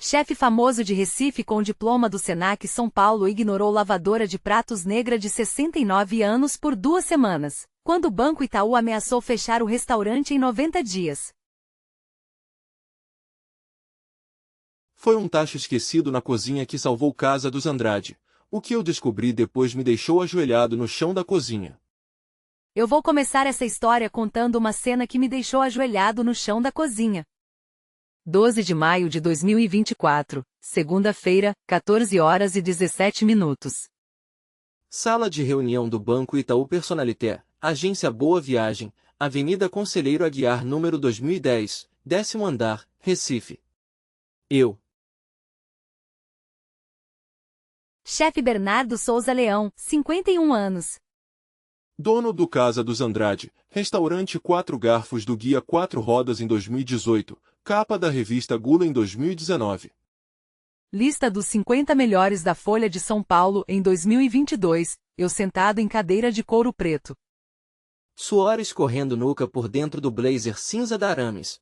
Chefe famoso de Recife com diploma do Senac São Paulo ignorou lavadora de pratos negra de 69 anos por 2 semanas, quando o Banco Itaú ameaçou fechar o restaurante em 90 dias. Foi um tacho esquecido na cozinha que salvou casa dos Andrade. O que eu descobri depois me deixou ajoelhado no chão da cozinha. Eu vou começar essa história contando uma cena que me deixou ajoelhado no chão da cozinha. 12 de maio de 2024, segunda-feira, 14 horas e 17 minutos. Sala de reunião do Banco Itaú Personalité, Agência Boa Viagem, Avenida Conselheiro Aguiar número 2010, 10º andar, Recife. Eu. Chefe Bernardo Souza Leão, 51 anos. Dono do Casa dos Andrade, restaurante 4 Garfos do Guia 4 Rodas em 2018, capa da revista Gula em 2019. Lista dos 50 melhores da Folha de São Paulo em 2022, eu sentado em cadeira de couro preto. Suor escorrendo nuca por dentro do blazer cinza da Arames.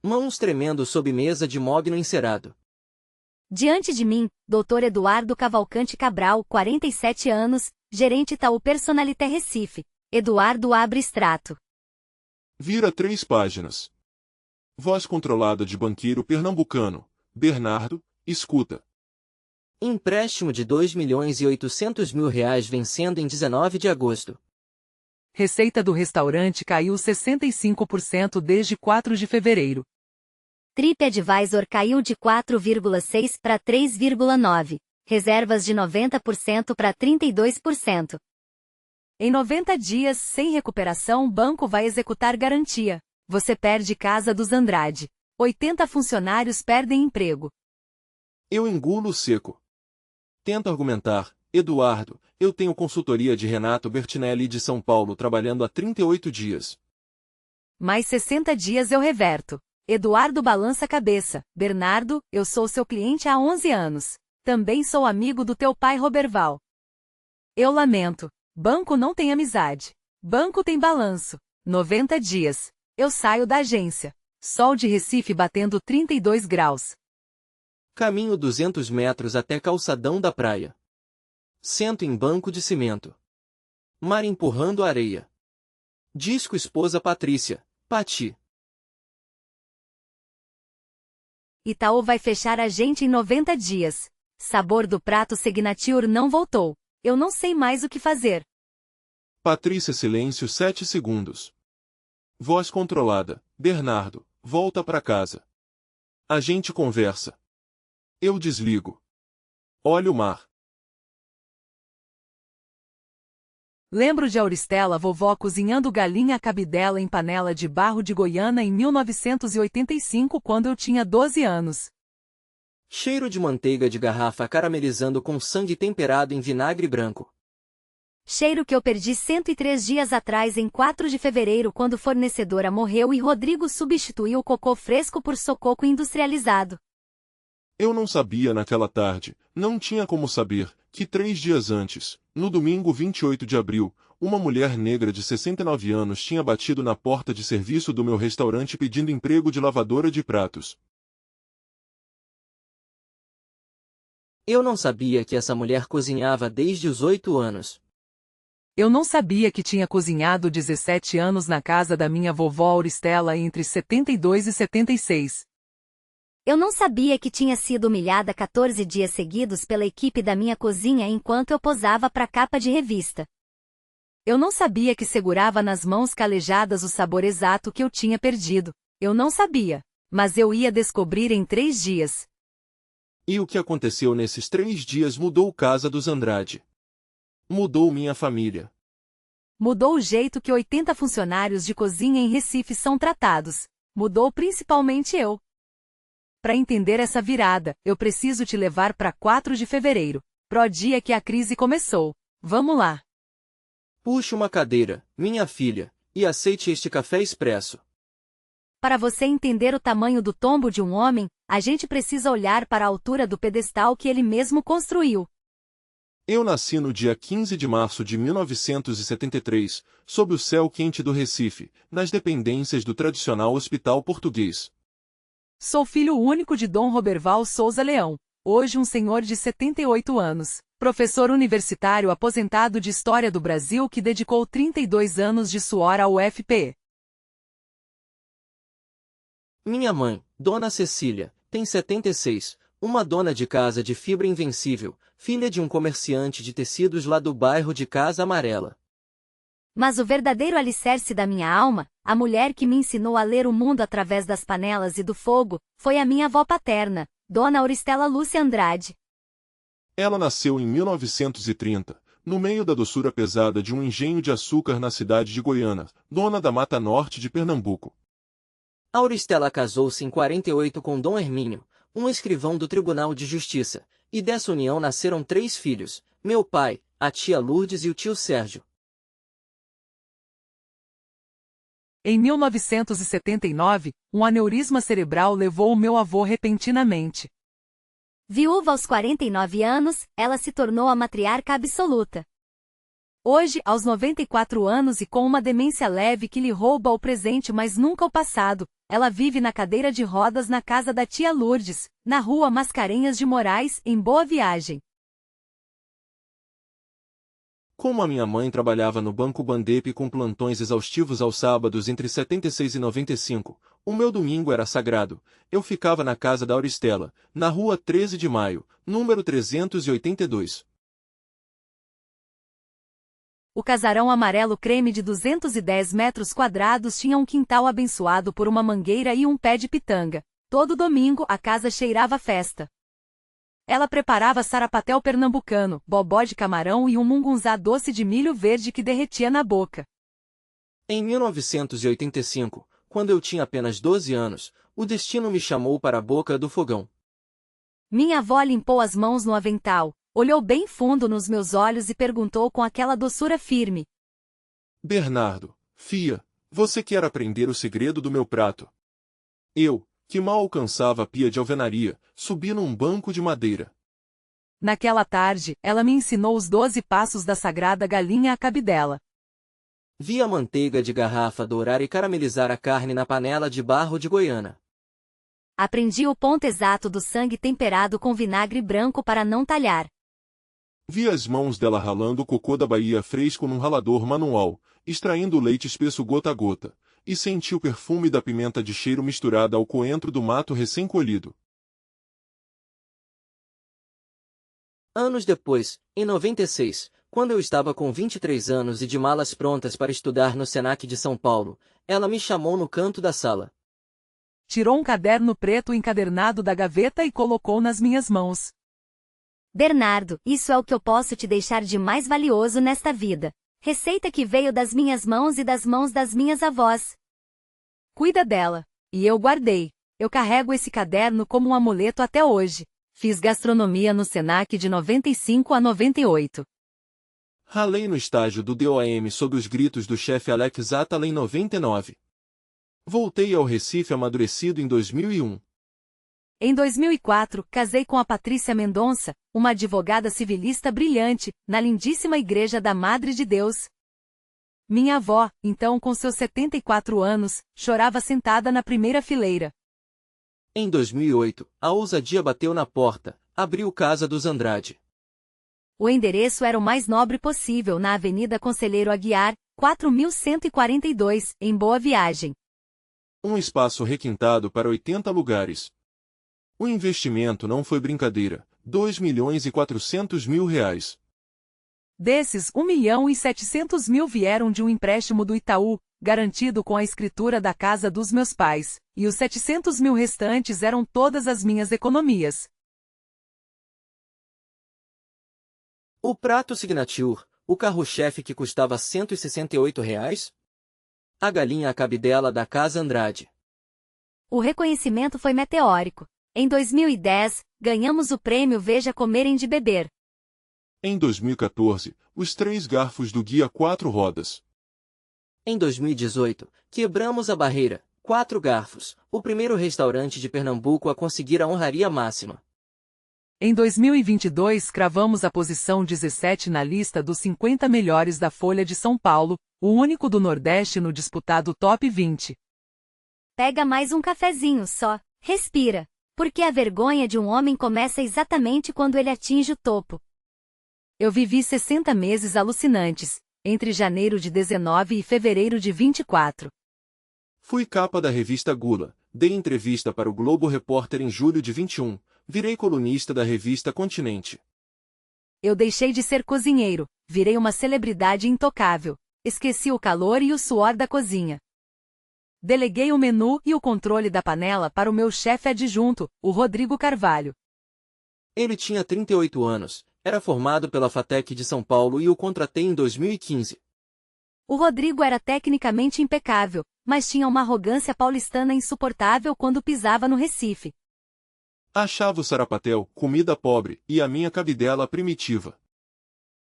Mãos tremendo sob mesa de mogno encerado. Diante de mim, Dr. Eduardo Cavalcante Cabral, 47 anos, gerente Itaú Personalité Recife. Eduardo abre extrato. Vira 3 páginas. Voz controlada de banqueiro pernambucano. Bernardo, escuta. Empréstimo de R$ 2.800.000 vencendo em 19 de agosto. Receita do restaurante caiu 65% desde 4 de fevereiro. TripAdvisor caiu de 4,6 para 3,9. Reservas de 90% para 32%. Em 90 dias, sem recuperação, o banco vai executar garantia. Você perde Casa dos Andrade. 80 funcionários perdem emprego. Eu engulo seco. Tento argumentar. Eduardo, eu tenho consultoria de Renato Bertinelli de São Paulo trabalhando há 38 dias. Mais 60 dias eu reverto. Eduardo balança a cabeça. Bernardo, eu sou seu cliente há 11 anos. Também sou amigo do teu pai Roberval. Eu lamento. Banco não tem amizade. Banco tem balanço. 90 dias. Eu saio da agência. Sol de Recife batendo 32 graus. Caminho 200 metros até calçadão da praia. Sento em banco de cimento. Mar empurrando areia. Disco esposa Patrícia. Pati. Itaú vai fechar a gente em 90 dias. Sabor do prato Signature não voltou. Eu não sei mais o que fazer. Patrícia silêncio 7 segundos. Voz controlada. Bernardo, volta pra casa. A gente conversa. Eu desligo. Olha o mar. Lembro de Auristela vovó cozinhando galinha cabidela em panela de barro de Goiânia em 1985 quando eu tinha 12 anos. Cheiro de manteiga de garrafa caramelizando com sangue temperado em vinagre branco. Cheiro que eu perdi 103 dias atrás em 4 de fevereiro quando fornecedora morreu e Rodrigo substituiu o cocô fresco por sococo industrializado. Eu não sabia naquela tarde, não tinha como saber, que 3 dias antes, no domingo 28 de abril, uma mulher negra de 69 anos tinha batido na porta de serviço do meu restaurante pedindo emprego de lavadora de pratos. Eu não sabia que essa mulher cozinhava desde os 8 anos. Eu não sabia que tinha cozinhado 17 anos na casa da minha vovó Auristela entre 72 e 76. Eu não sabia que tinha sido humilhada 14 dias seguidos pela equipe da minha cozinha enquanto eu posava para capa de revista. Eu não sabia que segurava nas mãos calejadas o sabor exato que eu tinha perdido. Eu não sabia, mas eu ia descobrir em 3 dias. E o que aconteceu nesses 3 dias mudou Casa dos Andrade. Mudou minha família. Mudou o jeito que 80 funcionários de cozinha em Recife são tratados. Mudou principalmente eu. Para entender essa virada, eu preciso te levar para 4 de fevereiro, pro dia que a crise começou. Vamos lá. Puxe uma cadeira, minha filha, e aceite este café expresso. Para você entender o tamanho do tombo de um homem, a gente precisa olhar para a altura do pedestal que ele mesmo construiu. Eu nasci no dia 15 de março de 1973, sob o céu quente do Recife, nas dependências do tradicional Hospital Português. Sou filho único de Dom Roberval Souza Leão, hoje um senhor de 78 anos, professor universitário aposentado de História do Brasil que dedicou 32 anos de suor ao UFPE. Minha mãe, Dona Cecília, tem 76, uma dona de casa de fibra invencível, filha de um comerciante de tecidos lá do bairro de Casa Amarela. Mas o verdadeiro alicerce da minha alma, a mulher que me ensinou a ler o mundo através das panelas e do fogo, foi a minha avó paterna, Dona Auristela Lúcia Andrade. Ela nasceu em 1930, no meio da doçura pesada de um engenho de açúcar na cidade de Goiânia, dona da Mata Norte de Pernambuco. Auristela casou-se em 48 com Dom Hermínio, um escrivão do Tribunal de Justiça, e dessa união nasceram 3 filhos, meu pai, a tia Lourdes e o tio Sérgio. Em 1979, um aneurisma cerebral levou o meu avô repentinamente. Viúva aos 49 anos, ela se tornou a matriarca absoluta. Hoje, aos 94 anos e com uma demência leve que lhe rouba o presente mas nunca o passado, ela vive na cadeira de rodas na casa da tia Lourdes, na rua Mascarenhas de Moraes, em Boa Viagem. Como a minha mãe trabalhava no Banco Bandepe com plantões exaustivos aos sábados entre 76 e 95, o meu domingo era sagrado. Eu ficava na casa da Auristela, na rua 13 de Maio, número 382. O casarão amarelo creme de 210 metros quadrados tinha um quintal abençoado por uma mangueira e um pé de pitanga. Todo domingo a casa cheirava a festa. Ela preparava sarapatel pernambucano, bobó de camarão e um mungunzá doce de milho verde que derretia na boca. Em 1985, quando eu tinha apenas 12 anos, o destino me chamou para a boca do fogão. Minha avó limpou as mãos no avental, olhou bem fundo nos meus olhos e perguntou com aquela doçura firme: Bernardo, fia, você quer aprender o segredo do meu prato? Eu, que mal alcançava a pia de alvenaria, subi num banco de madeira. Naquela tarde, ela me ensinou os 12 passos da sagrada galinha à cabidela. Vi a manteiga de garrafa dourar e caramelizar a carne na panela de barro de Goiânia. Aprendi o ponto exato do sangue temperado com vinagre branco para não talhar. Vi as mãos dela ralando o cocô da Bahia fresco num ralador manual, extraindo o leite espesso gota a gota, e senti o perfume da pimenta de cheiro misturada ao coentro do mato recém-colhido. Anos depois, em 96, quando eu estava com 23 anos e de malas prontas para estudar no Senac de São Paulo, ela me chamou no canto da sala. Tirou um caderno preto encadernado da gaveta e colocou nas minhas mãos. Bernardo, isso é o que eu posso te deixar de mais valioso nesta vida. Receita que veio das minhas mãos e das mãos das minhas avós. Cuida dela. E eu guardei. Eu carrego esse caderno como um amuleto até hoje. Fiz gastronomia no Senac de 95 a 98. Ralei no estágio do DOAM sob os gritos do chefe Alex Atala em 99. Voltei ao Recife amadurecido em 2001. Em 2004, casei com a Patrícia Mendonça, uma advogada civilista brilhante, na lindíssima Igreja da Madre de Deus. Minha avó, então com seus 74 anos, chorava sentada na primeira fileira. Em 2008, a ousadia bateu na porta, abriu Casa dos Andrade. O endereço era o mais nobre possível na Avenida Conselheiro Aguiar, 4142, em Boa Viagem. Um espaço requintado para 80 lugares. O investimento não foi brincadeira, R$ 2.400.000. Desses, 1.700.000 vieram de um empréstimo do Itaú, garantido com a escritura da casa dos meus pais, e os 700.000 restantes eram todas as minhas economias. O prato signature, o carro-chefe que custava R$ 168. A galinha à cabidela da Casa Andrade. O reconhecimento foi meteórico. Em 2010, ganhamos o prêmio Veja Comerem de Beber. Em 2014, os 3 garfos do Guia 4 Rodas. Em 2018, quebramos a barreira, 4 garfos, o primeiro restaurante de Pernambuco a conseguir a honraria máxima. Em 2022, cravamos a posição 17 na lista dos 50 melhores da Folha de São Paulo, o único do Nordeste no disputado Top 20. Pega mais um cafezinho só. Respira. Porque a vergonha de um homem começa exatamente quando ele atinge o topo. Eu vivi 60 meses alucinantes, entre janeiro de 19 e fevereiro de 24. Fui capa da revista Gula, dei entrevista para o Globo Repórter em julho de 21, virei colunista da revista Continente. Eu deixei de ser cozinheiro, virei uma celebridade intocável. Esqueci o calor e o suor da cozinha. Deleguei o menu e o controle da panela para o meu chefe adjunto, o Rodrigo Carvalho. Ele tinha 38 anos, era formado pela FATEC de São Paulo e o contratei em 2015. O Rodrigo era tecnicamente impecável, mas tinha uma arrogância paulistana insuportável quando pisava no Recife. Achava o sarapatel, comida pobre, e a minha cabidela primitiva.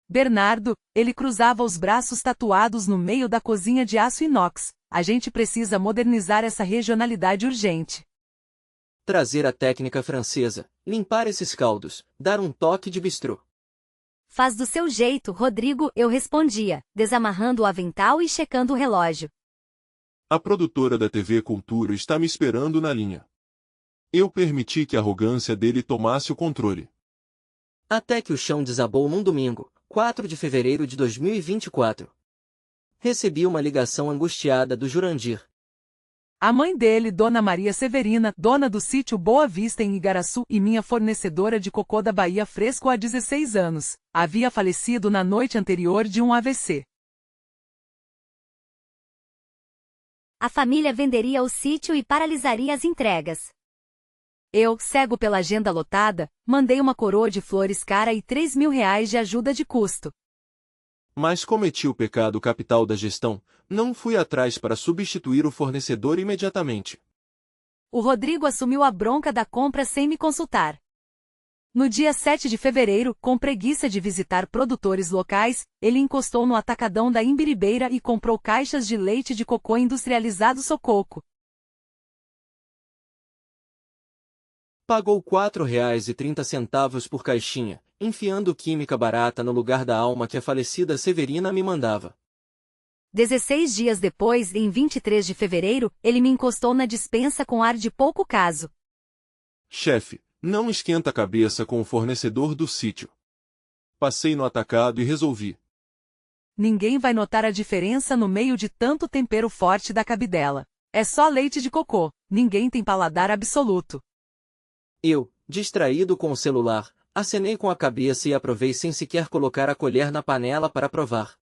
Bernardo, ele cruzava os braços tatuados no meio da cozinha de aço inox. A gente precisa modernizar essa regionalidade urgente. Trazer a técnica francesa, limpar esses caldos, dar um toque de bistrô. Faz do seu jeito, Rodrigo, eu respondia, desamarrando o avental e checando o relógio. A produtora da TV Cultura está me esperando na linha. Eu permiti que a arrogância dele tomasse o controle. Até que o chão desabou num domingo, 4 de fevereiro de 2024. Recebi uma ligação angustiada do Jurandir. A mãe dele, Dona Maria Severina, dona do sítio Boa Vista em Igaraçu e minha fornecedora de cocô da Bahia Fresco há 16 anos, havia falecido na noite anterior de um AVC. A família venderia o sítio e paralisaria as entregas. Eu, cego pela agenda lotada, mandei uma coroa de flores cara e R$ 3.000 de ajuda de custo. Mas cometi o pecado capital da gestão, não fui atrás para substituir o fornecedor imediatamente. O Rodrigo assumiu a bronca da compra sem me consultar. No dia 7 de fevereiro, com preguiça de visitar produtores locais, ele encostou no atacadão da Imbiribeira e comprou caixas de leite de cocô industrializado Sococo. Pagou R$ 4,30 por caixinha, enfiando química barata no lugar da alma que a falecida Severina me mandava. 16 dias depois, em 23 de fevereiro, ele me encostou na despensa com ar de pouco caso. Chefe, não esquenta a cabeça com o fornecedor do sítio. Passei no atacado e resolvi. Ninguém vai notar a diferença no meio de tanto tempero forte da cabidela. É só leite de cocô, ninguém tem paladar absoluto. Eu, distraído com o celular, acenei com a cabeça e aprovei sem sequer colocar a colher na panela para provar.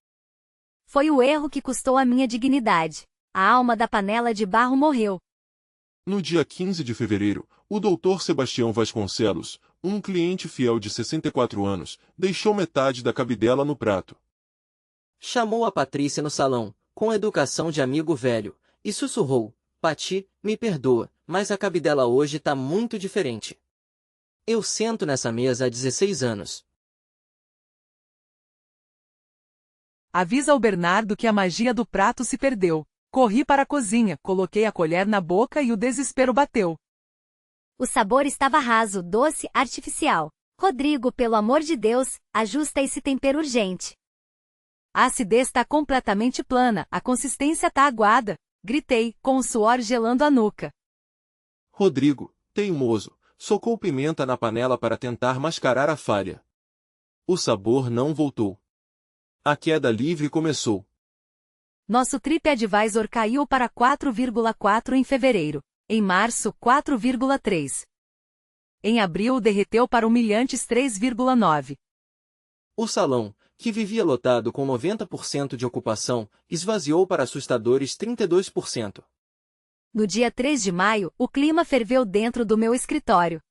Foi o erro que custou a minha dignidade. A alma da panela de barro morreu. No dia 15 de fevereiro, o Dr. Sebastião Vasconcelos, um cliente fiel de 64 anos, deixou metade da cabidela no prato. Chamou a Patrícia no salão, com educação de amigo velho, e sussurrou: Pati, me perdoa, mas a cabidela hoje tá muito diferente. Eu sento nessa mesa há 16 anos. Avisa ao Bernardo que a magia do prato se perdeu. Corri para a cozinha, coloquei a colher na boca e o desespero bateu. O sabor estava raso, doce, artificial. Rodrigo, pelo amor de Deus, ajusta esse tempero urgente. A acidez está completamente plana, a consistência tá aguada. Gritei, com o suor gelando a nuca. Rodrigo, teimoso, socou pimenta na panela para tentar mascarar a falha. O sabor não voltou. A queda livre começou. Nosso TripAdvisor caiu para 4,4 em fevereiro. Em março, 4,3. Em abril derreteu para humilhantes 3,9. O salão, que vivia lotado com 90% de ocupação, esvaziou para assustadores 32%. No dia 3 de maio, o clima ferveu dentro do meu escritório.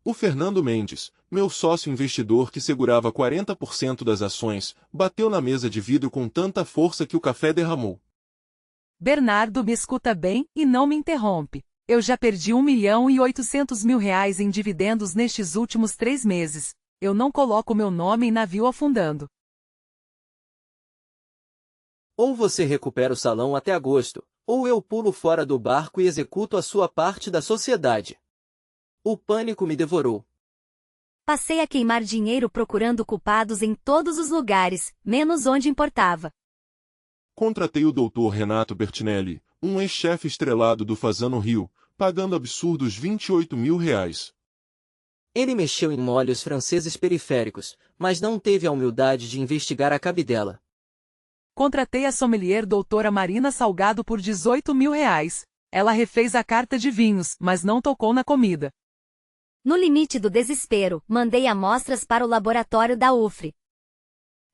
O Fernando Mendes, meu sócio investidor que segurava 40% das ações, bateu na mesa de vidro com tanta força que o café derramou. Bernardo, me escuta bem e não me interrompe. Eu já perdi R$ 1.800.000 em dividendos nestes últimos 3 meses. Eu não coloco meu nome em navio afundando. Ou você recupera o salão até agosto, ou eu pulo fora do barco e executo a sua parte da sociedade. O pânico me devorou. Passei a queimar dinheiro procurando culpados em todos os lugares, menos onde importava. Contratei o Dr. Renato Bertinelli, um ex-chefe estrelado do Fazano Rio, pagando absurdos R$ 28.000. Ele mexeu em molhos franceses periféricos, mas não teve a humildade de investigar a cabidela. Contratei a sommelier doutora Marina Salgado por R$ 18.000. Ela refez a carta de vinhos, mas não tocou na comida. No limite do desespero, mandei amostras para o laboratório da UFRE.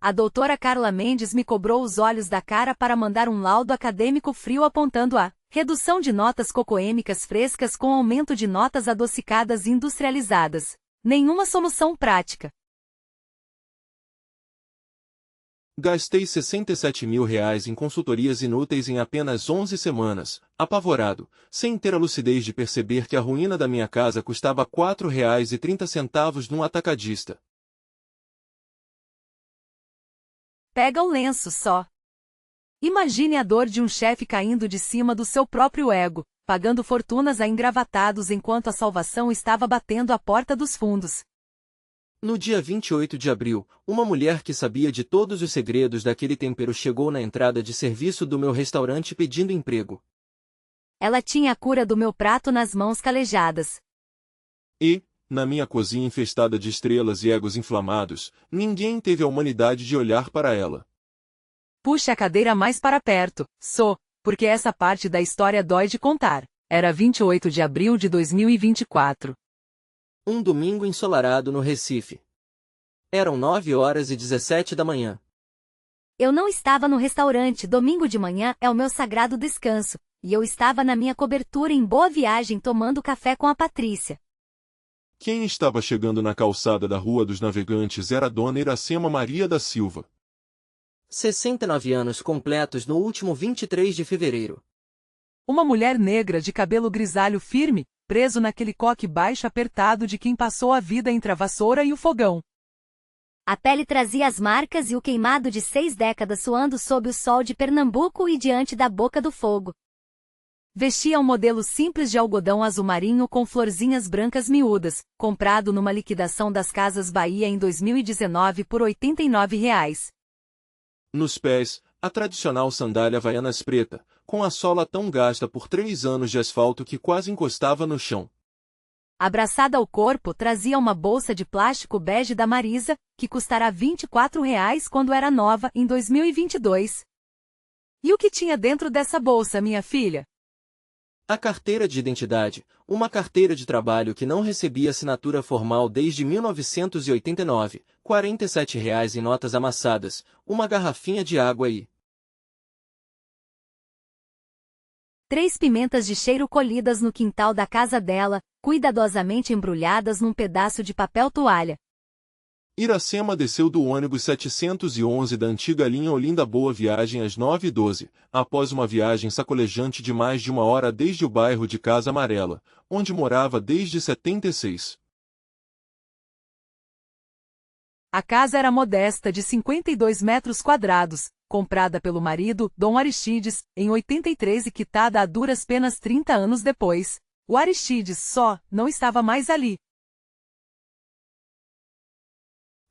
A doutora Carla Mendes me cobrou os olhos da cara para mandar um laudo acadêmico frio apontando a redução de notas cocoêmicas frescas com aumento de notas adocicadas industrializadas. Nenhuma solução prática. Gastei R$ 67.000 em consultorias inúteis em apenas 11 semanas, apavorado, sem ter a lucidez de perceber que a ruína da minha casa custava R$ 4,30 num atacadista. Pega o lenço só. Imagine a dor de um chefe caindo de cima do seu próprio ego, pagando fortunas a engravatados enquanto a salvação estava batendo à porta dos fundos. No dia 28 de abril, uma mulher que sabia de todos os segredos daquele tempero chegou na entrada de serviço do meu restaurante pedindo emprego. Ela tinha a cura do meu prato nas mãos calejadas. E, na minha cozinha infestada de estrelas e egos inflamados, ninguém teve a humanidade de olhar para ela. Puxe a cadeira mais para perto, porque essa parte da história dói de contar. Era 28 de abril de 2024. Um domingo ensolarado no Recife. Eram 9h17 da manhã. Eu não estava no restaurante, domingo de manhã é o meu sagrado descanso, e eu estava na minha cobertura em Boa Viagem tomando café com a Patrícia. Quem estava chegando na calçada da Rua dos Navegantes era a dona Iracema Maria da Silva. 69 anos completos no último 23 de fevereiro. Uma mulher negra de cabelo grisalho firme, preso naquele coque baixo apertado de quem passou a vida entre a vassoura e o fogão. A pele trazia as marcas e o queimado de 6 décadas suando sob o sol de Pernambuco e diante da boca do fogo. Vestia um modelo simples de algodão azul marinho com florzinhas brancas miúdas, comprado numa liquidação das Casas Bahia em 2019 por R$ 89. Nos pés, a tradicional sandália havaianas preta, com a sola tão gasta por 3 anos de asfalto que quase encostava no chão. Abraçada ao corpo, trazia uma bolsa de plástico bege da Marisa, que custará R$ 24 quando era nova em 2022. E o que tinha dentro dessa bolsa, minha filha? A carteira de identidade, uma carteira de trabalho que não recebia assinatura formal desde 1989, R$ 47 em notas amassadas, uma garrafinha de água e 3 pimentas de cheiro colhidas no quintal da casa dela, cuidadosamente embrulhadas num pedaço de papel toalha. Iracema desceu do ônibus 711 da antiga linha Olinda Boa Viagem às 9h12, após uma viagem sacolejante de mais de 1 hora desde o bairro de Casa Amarela, onde morava desde 76. A casa era modesta de 52 metros quadrados, comprada pelo marido, Dom Aristides, em 83 e quitada a duras penas 30 anos depois. O Aristides não estava mais ali.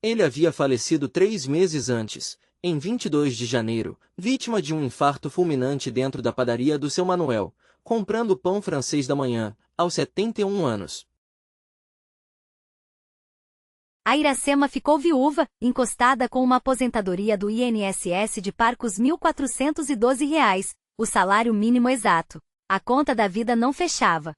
Ele havia falecido 3 meses antes, em 22 de janeiro, vítima de um infarto fulminante dentro da padaria do seu Manuel, comprando pão francês da manhã, aos 71 anos. A Iracema ficou viúva, encostada com uma aposentadoria do INSS de parcos R$ 1.412, o salário mínimo exato. A conta da vida não fechava.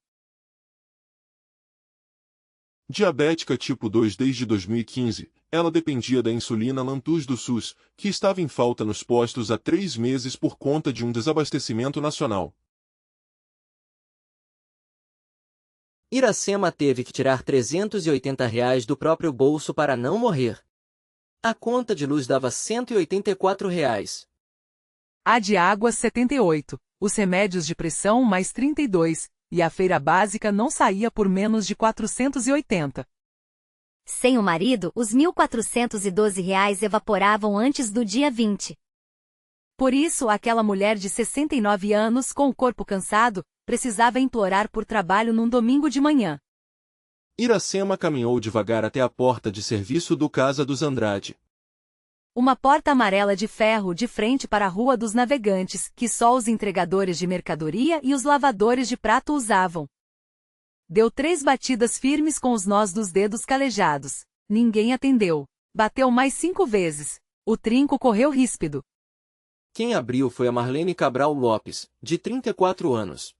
Diabética tipo 2 desde 2015, ela dependia da insulina Lantus do SUS, que estava em falta nos postos há 3 meses por conta de um desabastecimento nacional. Iracema teve que tirar R$ 380 do próprio bolso para não morrer. A conta de luz dava R$ 184. A de água 78, os remédios de pressão mais 32, e a feira básica não saía por menos de 480. Sem o marido, os R$ 1.412 evaporavam antes do dia 20. Por isso, aquela mulher de 69 anos com o corpo cansado, precisava implorar por trabalho num domingo de manhã. Iracema caminhou devagar até a porta de serviço do Casa dos Andrade. Uma porta amarela de ferro de frente para a Rua dos Navegantes, que só os entregadores de mercadoria e os lavadores de prato usavam. Deu 3 batidas firmes com os nós dos dedos calejados. Ninguém atendeu. Bateu mais 5 vezes. O trinco correu ríspido. Quem abriu foi a Marlene Cabral Lopes, de 34 anos.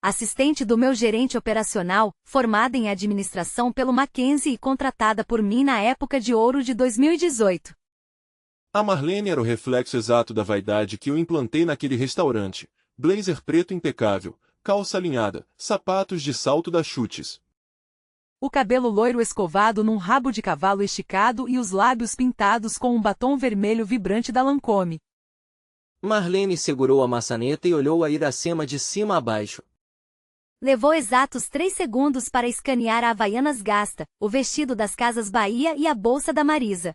Assistente do meu gerente operacional, formada em administração pelo Mackenzie e contratada por mim na época de ouro de 2018. A Marlene era o reflexo exato da vaidade que eu implantei naquele restaurante. Blazer preto impecável, calça alinhada, sapatos de salto da Chutes. O cabelo loiro escovado num rabo de cavalo esticado e os lábios pintados com um batom vermelho vibrante da Lancôme. Marlene segurou a maçaneta e olhou a Iracema de cima a baixo. Levou exatos 3 segundos para escanear a Havaianas Gasta, o vestido das Casas Bahia e a bolsa da Marisa.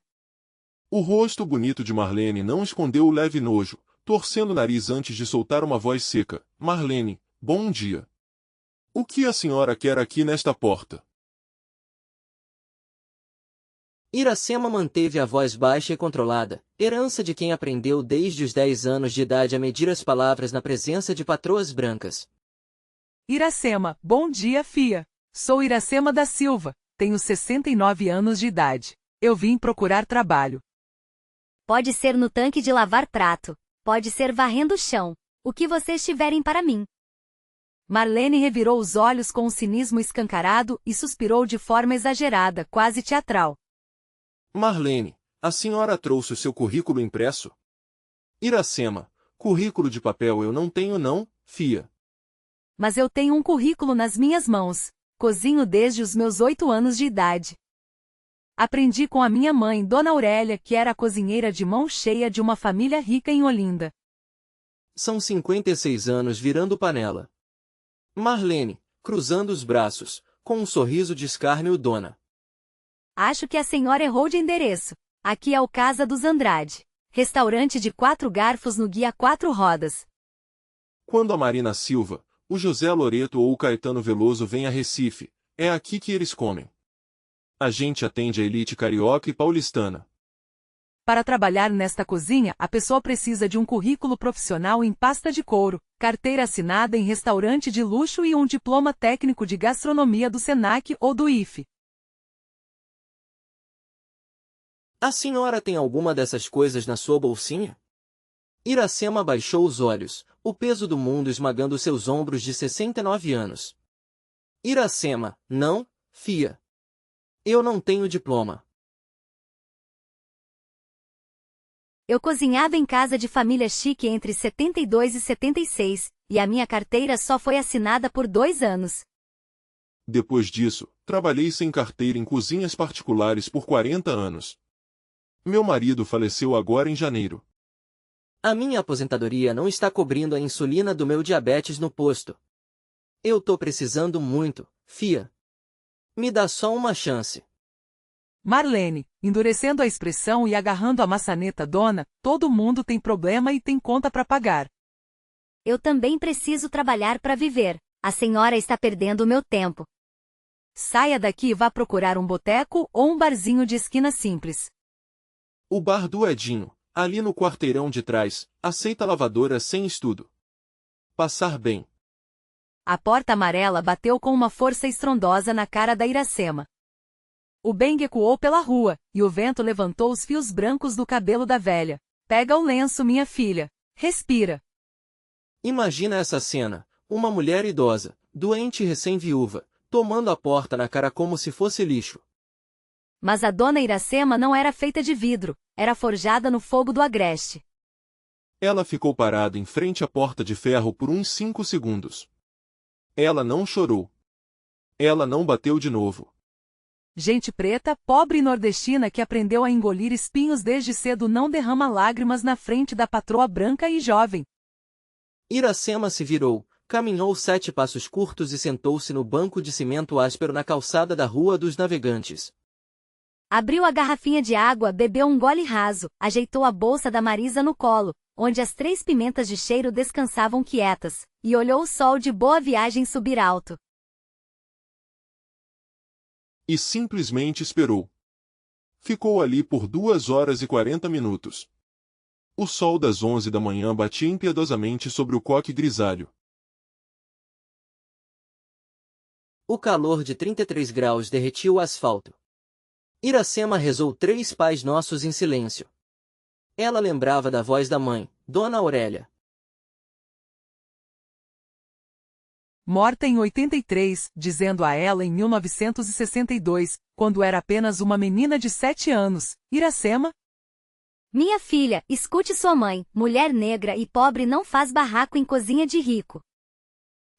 O rosto bonito de Marlene não escondeu o leve nojo, torcendo o nariz antes de soltar uma voz seca. Marlene, bom dia. O que a senhora quer aqui nesta porta? Iracema manteve a voz baixa e controlada, herança de quem aprendeu desde os 10 anos de idade a medir as palavras na presença de patroas brancas. Iracema, bom dia, fia. Sou Iracema da Silva, tenho 69 anos de idade. Eu vim procurar trabalho. Pode ser no tanque de lavar prato, pode ser varrendo o chão, o que vocês tiverem para mim. Marlene revirou os olhos com um cinismo escancarado e suspirou de forma exagerada, quase teatral. Marlene, a senhora trouxe o seu currículo impresso? Iracema, currículo de papel eu não tenho não, fia. Mas eu tenho um currículo nas minhas mãos. Cozinho desde os meus 8 anos de idade. Aprendi com a minha mãe, Dona Aurélia, que era a cozinheira de mão cheia de uma família rica em Olinda. São 56 anos virando panela. Marlene, cruzando os braços, com um sorriso de escárnio dona. Acho que a senhora errou de endereço. Aqui é o Casa dos Andrade. Restaurante de 4 garfos no guia 4 rodas. Quando a Marina Silva, o José Loreto ou o Caetano Veloso vêm a Recife, é aqui que eles comem. A gente atende a elite carioca e paulistana. Para trabalhar nesta cozinha, a pessoa precisa de um currículo profissional em pasta de couro, carteira assinada em restaurante de luxo e um diploma técnico de gastronomia do Senac ou do IFE. A senhora tem alguma dessas coisas na sua bolsinha? Iracema baixou os olhos, o peso do mundo esmagando seus ombros de 69 anos. Iracema, não, fia. Eu não tenho diploma. Eu cozinhava em casa de família chique entre 72 e 76, e a minha carteira só foi assinada por 2 anos. Depois disso, trabalhei sem carteira em cozinhas particulares por 40 anos. Meu marido faleceu agora em janeiro. A minha aposentadoria não está cobrindo a insulina do meu diabetes no posto. Eu tô precisando muito, fia. Me dá só uma chance. Marlene, endurecendo a expressão e agarrando a maçaneta, dona, todo mundo tem problema e tem conta para pagar. Eu também preciso trabalhar para viver. A senhora está perdendo o meu tempo. Saia daqui e vá procurar um boteco ou um barzinho de esquina simples. O bar do Edinho, ali no quarteirão de trás, aceita lavadora sem estudo. Passar bem. A porta amarela bateu com uma força estrondosa na cara da Iracema. O bang ecoou pela rua, e o vento levantou os fios brancos do cabelo da velha. Pega o lenço, minha filha. Respira. Imagina essa cena, uma mulher idosa, doente e recém-viúva, tomando a porta na cara como se fosse lixo. Mas a dona Iracema não era feita de vidro, era forjada no fogo do agreste. Ela ficou parada em frente à porta de ferro por uns 5 segundos. Ela não chorou. Ela não bateu de novo. Gente preta, pobre e nordestina que aprendeu a engolir espinhos desde cedo não derrama lágrimas na frente da patroa branca e jovem. Iracema se virou, caminhou 7 passos curtos e sentou-se no banco de cimento áspero na calçada da Rua dos Navegantes. Abriu a garrafinha de água, bebeu um gole raso, ajeitou a bolsa da Marisa no colo, onde as 3 pimentas de cheiro descansavam quietas, e olhou o sol de Boa Viagem subir alto. E simplesmente esperou. Ficou ali por 2 horas e 40 minutos. O sol das 11 da manhã batia impiedosamente sobre o coque grisalho. O calor de 33 graus derretia o asfalto. Iracema rezou 3 Pais Nossos em silêncio. Ela lembrava da voz da mãe, Dona Aurélia. Morta em 83, dizendo a ela em 1962, quando era apenas uma menina de 7 anos, Iracema? Minha filha, escute sua mãe, mulher negra e pobre não faz barraco em cozinha de rico.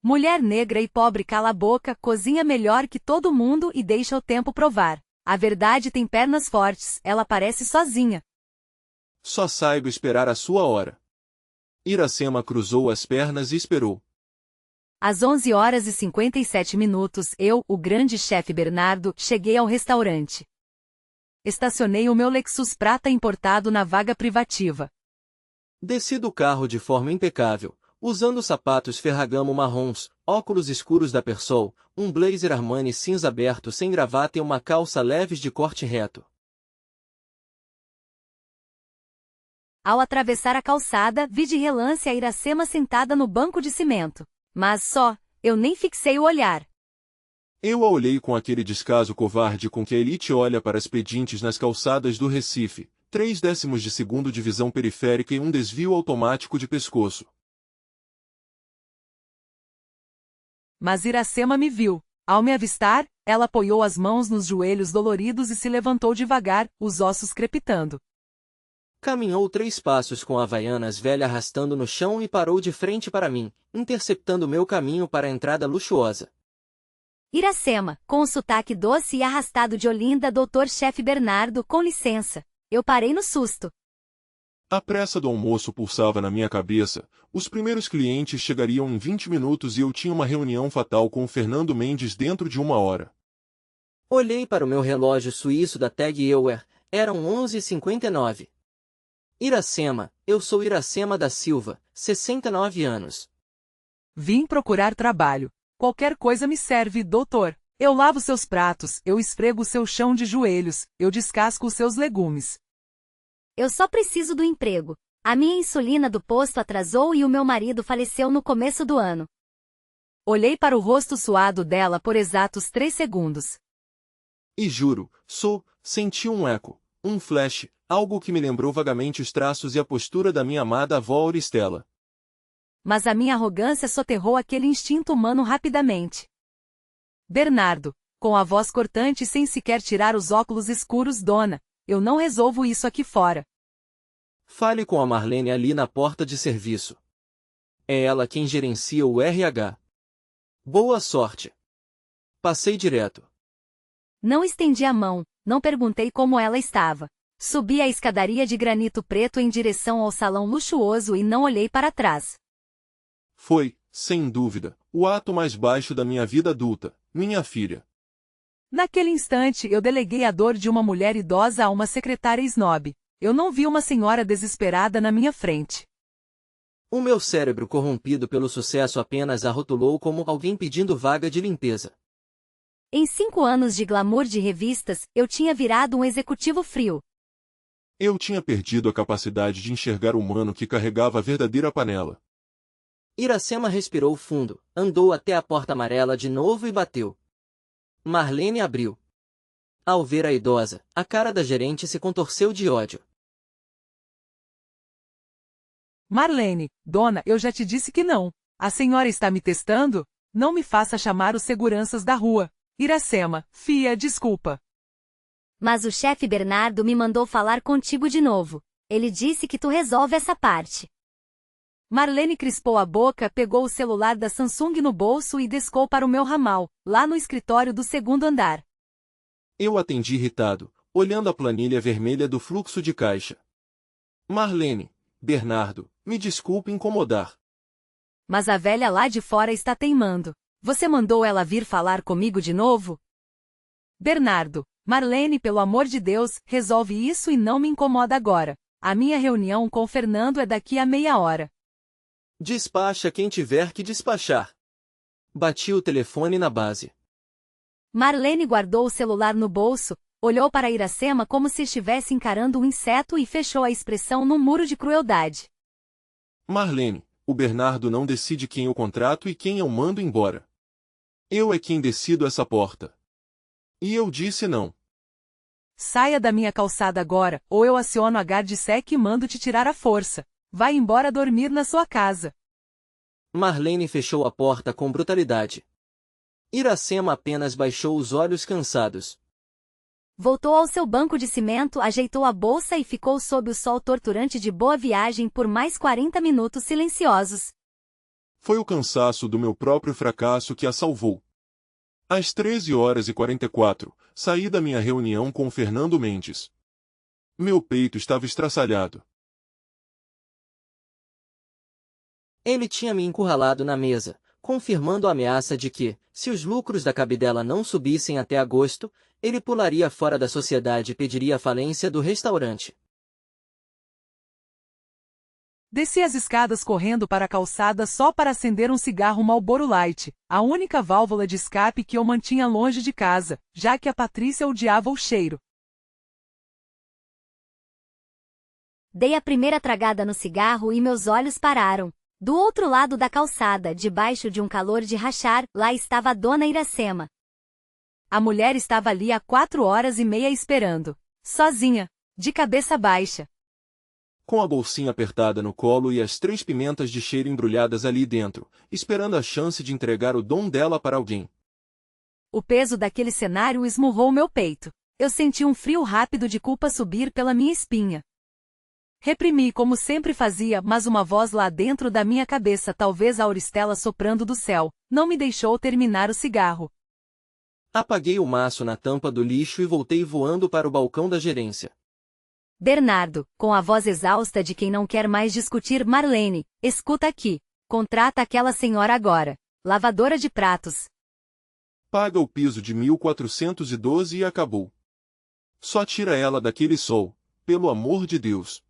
Mulher negra e pobre cala a boca, cozinha melhor que todo mundo e deixa o tempo provar. A verdade tem pernas fortes, ela parece sozinha. Só saiba esperar a sua hora. Iracema cruzou as pernas e esperou. Às 11h57, eu, o grande chefe Bernardo, cheguei ao restaurante. Estacionei o meu Lexus prata importado na vaga privativa. Desci do carro de forma impecável, usando sapatos Ferragamo marrons, óculos escuros da Persol, um blazer Armani cinza aberto sem gravata e uma calça leves de corte reto. Ao atravessar a calçada, vi de relance a Iracema sentada no banco de cimento. Mas só, eu nem fixei o olhar. Eu a olhei com aquele descaso covarde com que a elite olha para as pedintes nas calçadas do Recife, 0,3 de segundo de visão periférica e um desvio automático de pescoço. Mas Iracema me viu. Ao me avistar, ela apoiou as mãos nos joelhos doloridos e se levantou devagar, os ossos crepitando. Caminhou 3 passos com a Havaianas velha arrastando no chão e parou de frente para mim, interceptando meu caminho para a entrada luxuosa. Iracema, com o sotaque doce e arrastado de Olinda, doutor chefe Bernardo, com licença. Eu parei no susto. A pressa do almoço pulsava na minha cabeça, os primeiros clientes chegariam em 20 minutos e eu tinha uma reunião fatal com o Fernando Mendes dentro de 1 hora. Olhei para o meu relógio suíço da Tag Heuer, eram 11h59. Iracema, eu sou Iracema da Silva, 69 anos. Vim procurar trabalho. Qualquer coisa me serve, doutor. Eu lavo seus pratos, eu esfrego o seu chão de joelhos, eu descasco os seus legumes. Eu só preciso do emprego. A minha insulina do posto atrasou e o meu marido faleceu no começo do ano. Olhei para o rosto suado dela por exatos 3 segundos. E juro, senti um eco, um flash, algo que me lembrou vagamente os traços e a postura da minha amada avó Auristela. Mas a minha arrogância soterrou aquele instinto humano rapidamente. Bernardo, com a voz cortante sem sequer tirar os óculos escuros, dona, eu não resolvo isso aqui fora. Fale com a Marlene ali na porta de serviço. É ela quem gerencia o RH. Boa sorte. Passei direto. Não estendi a mão, não perguntei como ela estava. Subi a escadaria de granito preto em direção ao salão luxuoso e não olhei para trás. Foi, sem dúvida, o ato mais baixo da minha vida adulta, minha filha. Naquele instante eu deleguei a dor de uma mulher idosa a uma secretária snob. Eu não vi uma senhora desesperada na minha frente. O meu cérebro corrompido pelo sucesso apenas a rotulou como alguém pedindo vaga de limpeza. Em 5 anos de glamour de revistas, eu tinha virado um executivo frio. Eu tinha perdido a capacidade de enxergar o humano que carregava a verdadeira panela. Iracema respirou fundo, andou até a porta amarela de novo e bateu. Marlene abriu. Ao ver a idosa, a cara da gerente se contorceu de ódio. Marlene, dona, eu já te disse que não. A senhora está me testando? Não me faça chamar os seguranças da rua. Iracema, fia, desculpa. Mas o chefe Bernardo me mandou falar contigo de novo. Ele disse que tu resolve essa parte. Marlene crispou a boca, pegou o celular da Samsung no bolso e descou para o meu ramal, lá no escritório do 2º andar. Eu atendi irritado, olhando a planilha vermelha do fluxo de caixa. Marlene, Bernardo, me desculpe incomodar. Mas a velha lá de fora está teimando. Você mandou ela vir falar comigo de novo? Bernardo, Marlene, pelo amor de Deus, resolve isso e não me incomoda agora. A minha reunião com Fernando é daqui a meia hora. Despacha quem tiver que despachar. Bati o telefone na base. Marlene guardou o celular no bolso, olhou para Iracema como se estivesse encarando um inseto e fechou a expressão num muro de crueldade. Marlene, o Bernardo não decide quem eu contrato e quem eu mando embora. Eu é quem decido essa porta. E eu disse não. Saia da minha calçada agora, ou eu aciono a GARDSEC e mando te tirar à força. Vai embora dormir na sua casa. Marlene fechou a porta com brutalidade. Iracema apenas baixou os olhos cansados. Voltou ao seu banco de cimento, ajeitou a bolsa e ficou sob o sol torturante de Boa Viagem por mais 40 minutos silenciosos. Foi o cansaço do meu próprio fracasso que a salvou. Às 13h44, saí da minha reunião com Fernando Mendes. Meu peito estava estraçalhado. Ele tinha me encurralado na mesa, confirmando a ameaça de que, se os lucros da Cabidela não subissem até agosto, ele pularia fora da sociedade e pediria a falência do restaurante. Desci as escadas correndo para a calçada só para acender um cigarro Marlboro Light, a única válvula de escape que eu mantinha longe de casa, já que a Patrícia odiava o cheiro. Dei a primeira tragada no cigarro e meus olhos pararam. Do outro lado da calçada, debaixo de um calor de rachar, lá estava a dona Iracema. A mulher estava ali há 4h30 esperando, sozinha, de cabeça baixa. Com a bolsinha apertada no colo e as 3 pimentas de cheiro embrulhadas ali dentro, esperando a chance de entregar o dom dela para alguém. O peso daquele cenário esmurrou meu peito. Eu senti um frio rápido de culpa subir pela minha espinha. Reprimi como sempre fazia, mas uma voz lá dentro da minha cabeça, talvez a Auristela soprando do céu, não me deixou terminar o cigarro. Apaguei o maço na tampa do lixo e voltei voando para o balcão da gerência. Bernardo, com a voz exausta de quem não quer mais discutir. Marlene, escuta aqui. Contrata aquela senhora agora. Lavadora de pratos. Paga o piso de 1412 e acabou. Só tira ela daquele sol, pelo amor de Deus.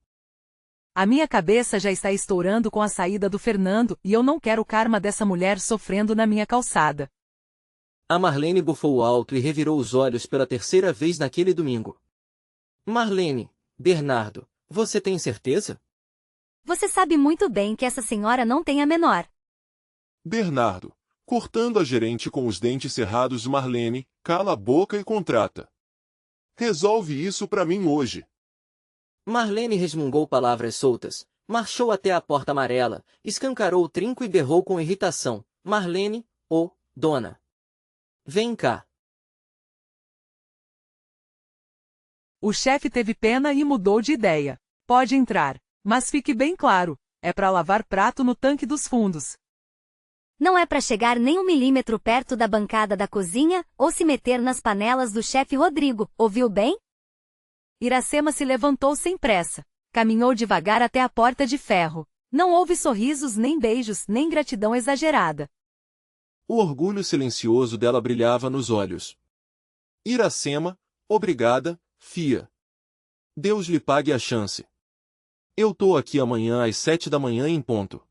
A minha cabeça já está estourando com a saída do Fernando e eu não quero o karma dessa mulher sofrendo na minha calçada. A Marlene bufou alto e revirou os olhos pela terceira vez naquele domingo. Marlene, Bernardo, você tem certeza? Você sabe muito bem que essa senhora não tem a menor. Bernardo, cortando a gerente com os dentes cerrados. Marlene, cala a boca e contrata. Resolve isso pra mim hoje. Marlene resmungou palavras soltas, marchou até a porta amarela, escancarou o trinco e berrou com irritação. Marlene, dona. Vem cá. O chefe teve pena e mudou de ideia. Pode entrar, mas fique bem claro, é para lavar prato no tanque dos fundos. Não é para chegar nem 1 milímetro perto da bancada da cozinha ou se meter nas panelas do chefe Rodrigo, ouviu bem? Iracema se levantou sem pressa. Caminhou devagar até a porta de ferro. Não houve sorrisos, nem beijos, nem gratidão exagerada. O orgulho silencioso dela brilhava nos olhos. Iracema, obrigada, fia. Deus lhe pague a chance. Eu tô aqui amanhã às 7h em ponto.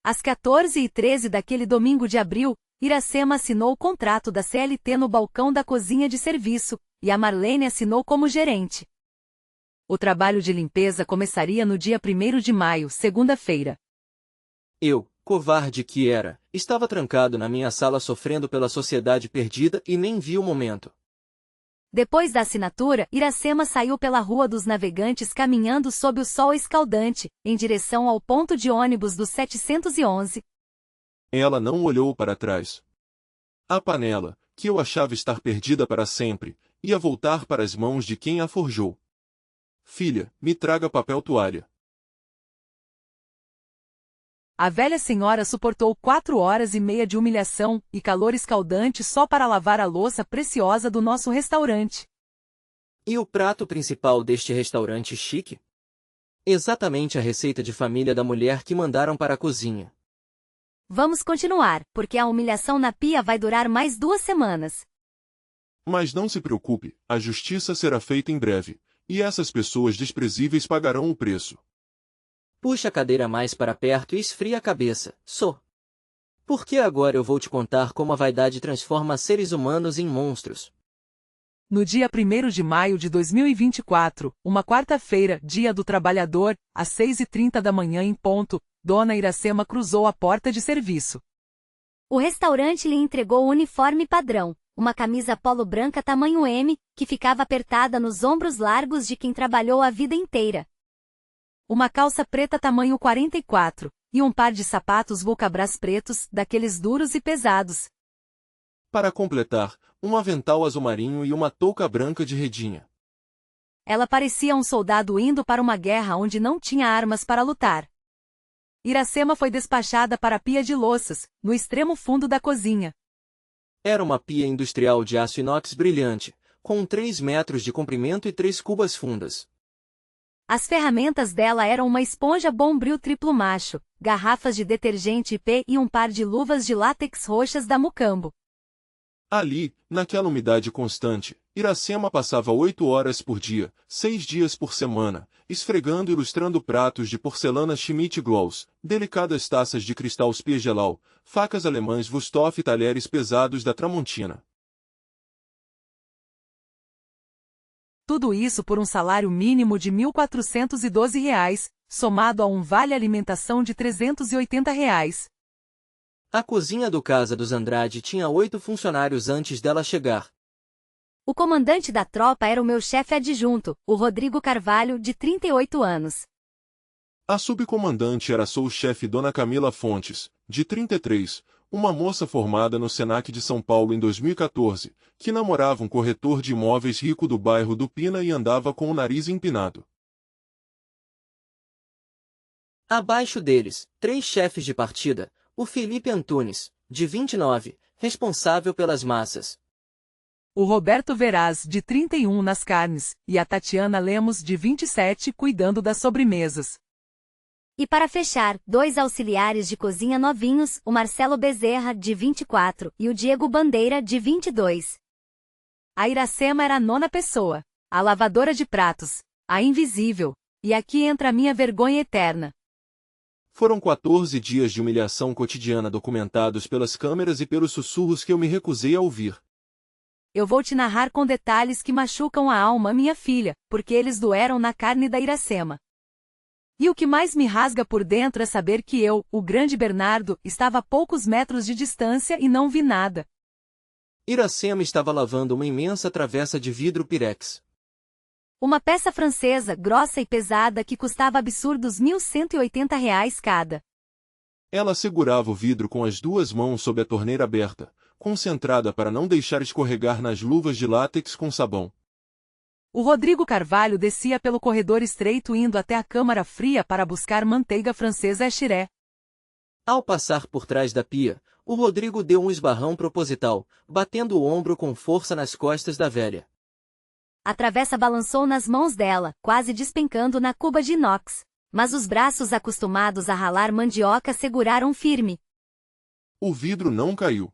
Às 14h13 daquele domingo de abril, Iracema assinou o contrato da CLT no balcão da cozinha de serviço, e a Marlene assinou como gerente. O trabalho de limpeza começaria no dia 1º de maio, segunda-feira. Eu, covarde que era, estava trancado na minha sala sofrendo pela sociedade perdida e nem vi o momento. Depois da assinatura, Iracema saiu pela Rua dos Navegantes caminhando sob o sol escaldante, em direção ao ponto de ônibus do 711. Ela não olhou para trás. A panela, que eu achava estar perdida para sempre, ia voltar para as mãos de quem a forjou. Filha, me traga papel toalha. A velha senhora suportou 4h30 de humilhação e calor escaldante só para lavar a louça preciosa do nosso restaurante. E o prato principal deste restaurante chique? Exatamente a receita de família da mulher que mandaram para a cozinha. Vamos continuar, porque a humilhação na pia vai durar mais 2 semanas. Mas não se preocupe, a justiça será feita em breve, e essas pessoas desprezíveis pagarão o preço. Puxa a cadeira mais para perto e esfria a cabeça, Porque agora eu vou te contar como a vaidade transforma seres humanos em monstros. No dia 1º de maio de 2024, uma quarta-feira, dia do trabalhador, às 6h30 em ponto, Dona Iracema cruzou a porta de serviço. O restaurante lhe entregou o uniforme padrão, uma camisa polo branca tamanho M, que ficava apertada nos ombros largos de quem trabalhou a vida inteira. Uma calça preta tamanho 44, e um par de sapatos Vulcabras pretos, daqueles duros e pesados. Para completar, um avental azul marinho e uma touca branca de redinha. Ela parecia um soldado indo para uma guerra onde não tinha armas para lutar. Iracema foi despachada para a pia de louças, no extremo fundo da cozinha. Era uma pia industrial de aço inox brilhante, com 3 metros de comprimento e 3 cubas fundas. As ferramentas dela eram uma esponja Bombril triplo macho, garrafas de detergente IP e um par de luvas de látex roxas da Mucambo. Ali, naquela umidade constante, Iracema passava 8 horas por dia, 6 dias por semana, esfregando e ilustrando pratos de porcelana Schmidt Gloss, delicadas taças de cristal Spiegelau, facas alemãs Wusthof e talheres pesados da Tramontina. Tudo isso por um salário mínimo de R$ 1.412, somado a um vale-alimentação de R$ 380. A cozinha do Casa dos Andrade tinha 8 funcionários antes dela chegar. O comandante da tropa era o meu chefe adjunto, o Rodrigo Carvalho, de 38 anos. A subcomandante era sous-chefe Dona Camila Fontes, de 33, uma moça formada no Senac de São Paulo em 2014, que namorava um corretor de imóveis rico do bairro do Pina e andava com o nariz empinado. Abaixo deles, 3 chefes de partida, o Felipe Antunes, de 29, responsável pelas massas. O Roberto Veraz, de 31 nas carnes, e a Tatiana Lemos, de 27, cuidando das sobremesas. E para fechar, 2 auxiliares de cozinha novinhos, o Marcelo Bezerra, de 24, e o Diego Bandeira, de 22. A Iracema era a 9ª pessoa, a lavadora de pratos, a invisível, e aqui entra a minha vergonha eterna. Foram 14 dias de humilhação cotidiana documentados pelas câmeras e pelos sussurros que eu me recusei a ouvir. Eu vou te narrar com detalhes que machucam a alma, minha filha, porque eles doeram na carne da Iracema. E o que mais me rasga por dentro é saber que eu, o grande Bernardo, estava a poucos metros de distância e não vi nada. Iracema estava lavando uma imensa travessa de vidro Pirex. Uma peça francesa, grossa e pesada, que custava absurdos R$ 1.180 cada. Ela segurava o vidro com as 2 mãos sob a torneira aberta, concentrada para não deixar escorregar nas luvas de látex com sabão. O Rodrigo Carvalho descia pelo corredor estreito indo até a câmara fria para buscar manteiga francesa Echiré. Ao passar por trás da pia, o Rodrigo deu um esbarrão proposital, batendo o ombro com força nas costas da velha. A travessa balançou nas mãos dela, quase despencando na cuba de inox. Mas os braços acostumados a ralar mandioca seguraram firme. O vidro não caiu.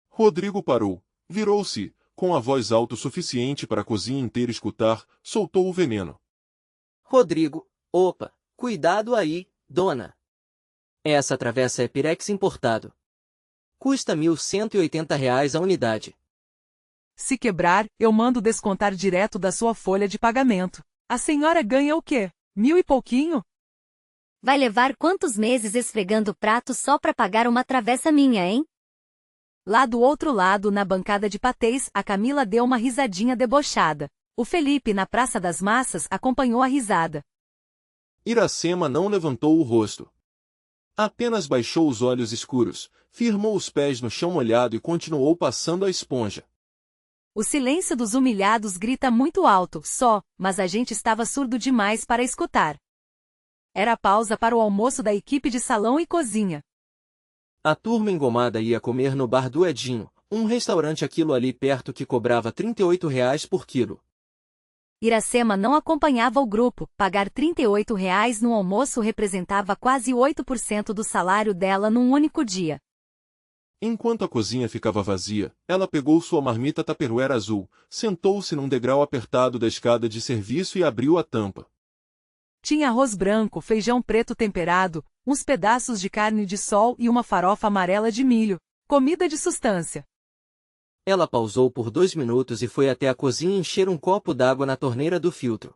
Rodrigo parou, virou-se, com a voz alta o suficiente para a cozinha inteira escutar, soltou o veneno. Rodrigo, opa, cuidado aí, dona. Essa travessa é Pirex importado. Custa R$ 1.180 a unidade. Se quebrar, eu mando descontar direto da sua folha de pagamento. A senhora ganha o quê? 1.000 e pouquinho? Vai levar quantos meses esfregando prato só pra pagar uma travessa minha, hein? Lá do outro lado, na bancada de patês, a Camila deu uma risadinha debochada. O Felipe, na Praça das Massas, acompanhou a risada. Iracema não levantou o rosto. Apenas baixou os olhos escuros, firmou os pés no chão molhado e continuou passando a esponja. O silêncio dos humilhados grita muito alto, mas a gente estava surdo demais para escutar. Era a pausa para o almoço da equipe de salão e cozinha. A turma engomada ia comer no bar do Edinho, um restaurante aquilo ali perto que cobrava R$ 38 por quilo. Iracema não acompanhava o grupo, pagar R$ 38 no almoço representava quase 8% do salário dela num único dia. Enquanto a cozinha ficava vazia, ela pegou sua marmita Tupperware azul, sentou-se num degrau apertado da escada de serviço e abriu a tampa. Tinha arroz branco, feijão preto temperado, uns pedaços de carne de sol e uma farofa amarela de milho. Comida de sustância. Ela pausou por 2 minutos e foi até a cozinha encher um copo d'água na torneira do filtro.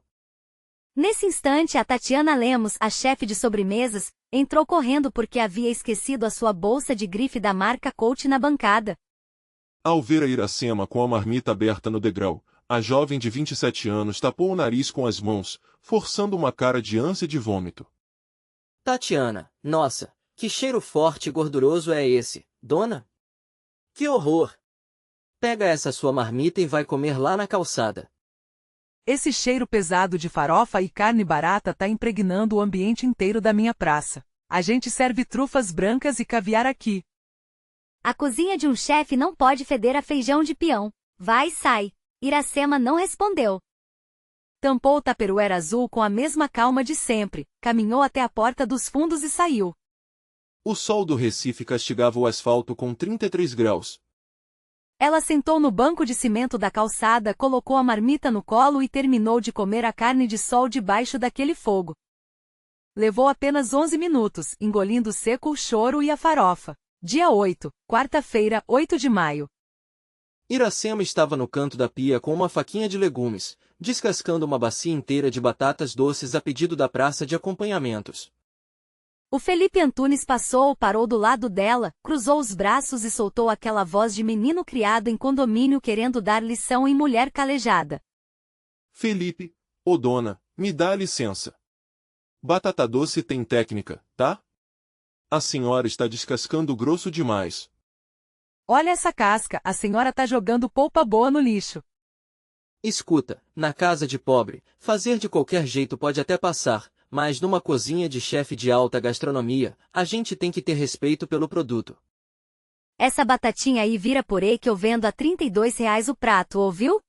Nesse instante, a Tatiana Lemos, a chefe de sobremesas, entrou correndo porque havia esquecido a sua bolsa de grife da marca Coach na bancada. Ao ver a Iracema com a marmita aberta no degrau, a jovem de 27 anos tapou o nariz com as mãos, forçando uma cara de ânsia de vômito. Tatiana, nossa, que cheiro forte e gorduroso é esse, dona? Que horror! Pega essa sua marmita e vai comer lá na calçada. Esse cheiro pesado de farofa e carne barata tá impregnando o ambiente inteiro da minha praça. A gente serve trufas brancas e caviar aqui. A cozinha de um chefe não pode feder a feijão de peão. Vai e sai. Iracema não respondeu. Tampou o tupperware azul com a mesma calma de sempre, caminhou até a porta dos fundos e saiu. O sol do Recife castigava o asfalto com 33 graus. Ela sentou no banco de cimento da calçada, colocou a marmita no colo e terminou de comer a carne de sol debaixo daquele fogo. Levou apenas 11 minutos, engolindo seco o choro e a farofa. Dia 8, quarta-feira, 8 de maio. Iracema estava no canto da pia com uma faquinha de legumes, descascando uma bacia inteira de batatas doces a pedido da praça de acompanhamentos. O Felipe Antunes parou do lado dela, cruzou os braços e soltou aquela voz de menino criado em condomínio querendo dar lição em mulher calejada. Felipe, ô dona, me dá licença. Batata doce tem técnica, tá? A senhora está descascando grosso demais. Olha essa casca, a senhora tá jogando polpa boa no lixo. Escuta, na casa de pobre, fazer de qualquer jeito pode até passar, mas numa cozinha de chefe de alta gastronomia, a gente tem que ter respeito pelo produto. Essa batatinha aí vira purê que eu vendo a R$ 32 o prato, ouviu?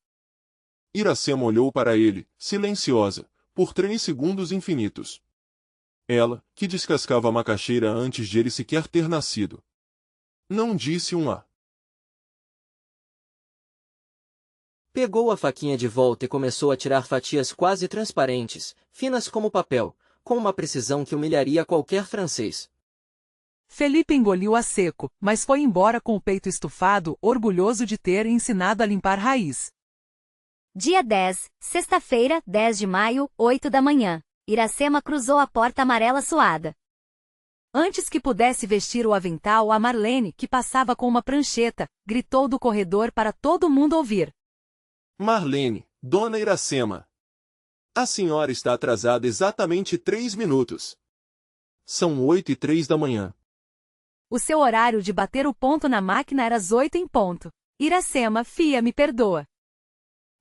Iracema olhou para ele, silenciosa, por 3 segundos infinitos. Ela, que descascava a macaxeira antes de ele sequer ter nascido. Não disse um A. Pegou a faquinha de volta e começou a tirar fatias quase transparentes, finas como papel, com uma precisão que humilharia qualquer francês. Felipe engoliu a seco, mas foi embora com o peito estufado, orgulhoso de ter ensinado a limpar raiz. Dia 10, sexta-feira, 10 de maio, 8 da manhã. Iracema cruzou a porta amarela suada. Antes que pudesse vestir o avental, a Marlene, que passava com uma prancheta, gritou do corredor para todo mundo ouvir. Marlene, dona Iracema. A senhora está atrasada exatamente 3 minutos. São 8h03 da manhã. O seu horário de bater o ponto na máquina era às 8 em ponto. Iracema, fia, me perdoa.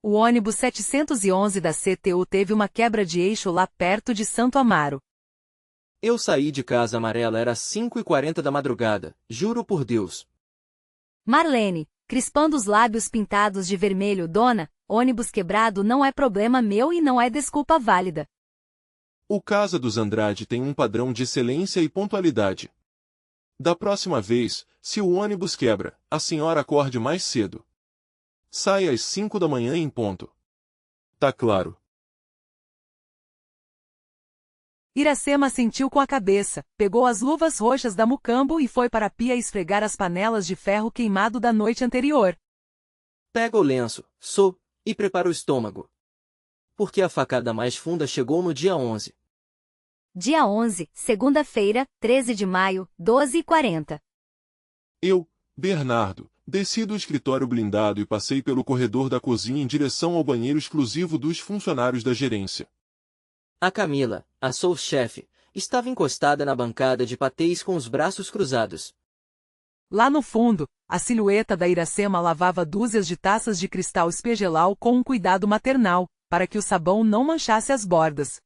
O ônibus 711 da CTU teve uma quebra de eixo lá perto de Santo Amaro. Eu saí de casa amarela era 5h40 da madrugada, juro por Deus. Marlene, crispando os lábios pintados de vermelho, dona, ônibus quebrado não é problema meu e não é desculpa válida. O Casa dos Andrade tem um padrão de excelência e pontualidade. Da próxima vez, se o ônibus quebra, a senhora acorde mais cedo. Saia às 5 da manhã em ponto. Tá claro. Iracema sentiu com a cabeça, pegou as luvas roxas da Mucambo e foi para a pia esfregar as panelas de ferro queimado da noite anterior. Pega o lenço, e prepara o estômago. Porque a facada mais funda chegou no dia 11. Dia 11, segunda-feira, 13 de maio, 12h40. Eu, Bernardo, desci do escritório blindado e passei pelo corredor da cozinha em direção ao banheiro exclusivo dos funcionários da gerência. A Camila, a sous-chefe, estava encostada na bancada de patês com os braços cruzados. Lá no fundo, a silhueta da Iracema lavava dúzias de taças de cristal espegelau com um cuidado maternal, para que o sabão não manchasse as bordas.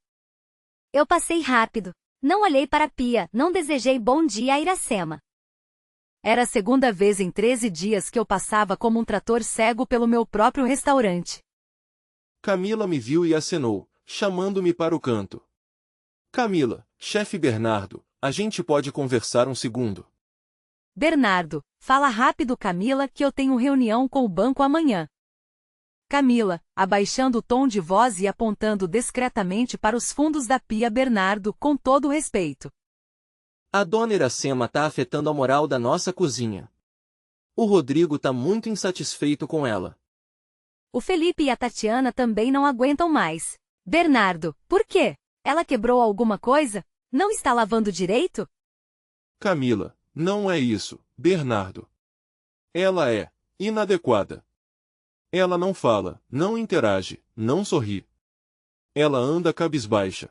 Eu passei rápido. Não olhei para a pia, não desejei bom dia a Iracema. Era a segunda vez em 13 dias que eu passava como um trator cego pelo meu próprio restaurante. Camila me viu e acenou, chamando-me para o canto. Camila, chefe Bernardo, a gente pode conversar um segundo. Bernardo, fala rápido, Camila, que eu tenho reunião com o banco amanhã. Camila, abaixando o tom de voz e apontando discretamente para os fundos da pia. Bernardo, com todo respeito. A dona Iracema tá afetando a moral da nossa cozinha. O Rodrigo tá muito insatisfeito com ela. O Felipe e a Tatiana também não aguentam mais. Bernardo, por quê? Ela quebrou alguma coisa? Não está lavando direito? Camila, não é isso, Bernardo. Ela é inadequada. Ela não fala, não interage, não sorri. Ela anda cabisbaixa.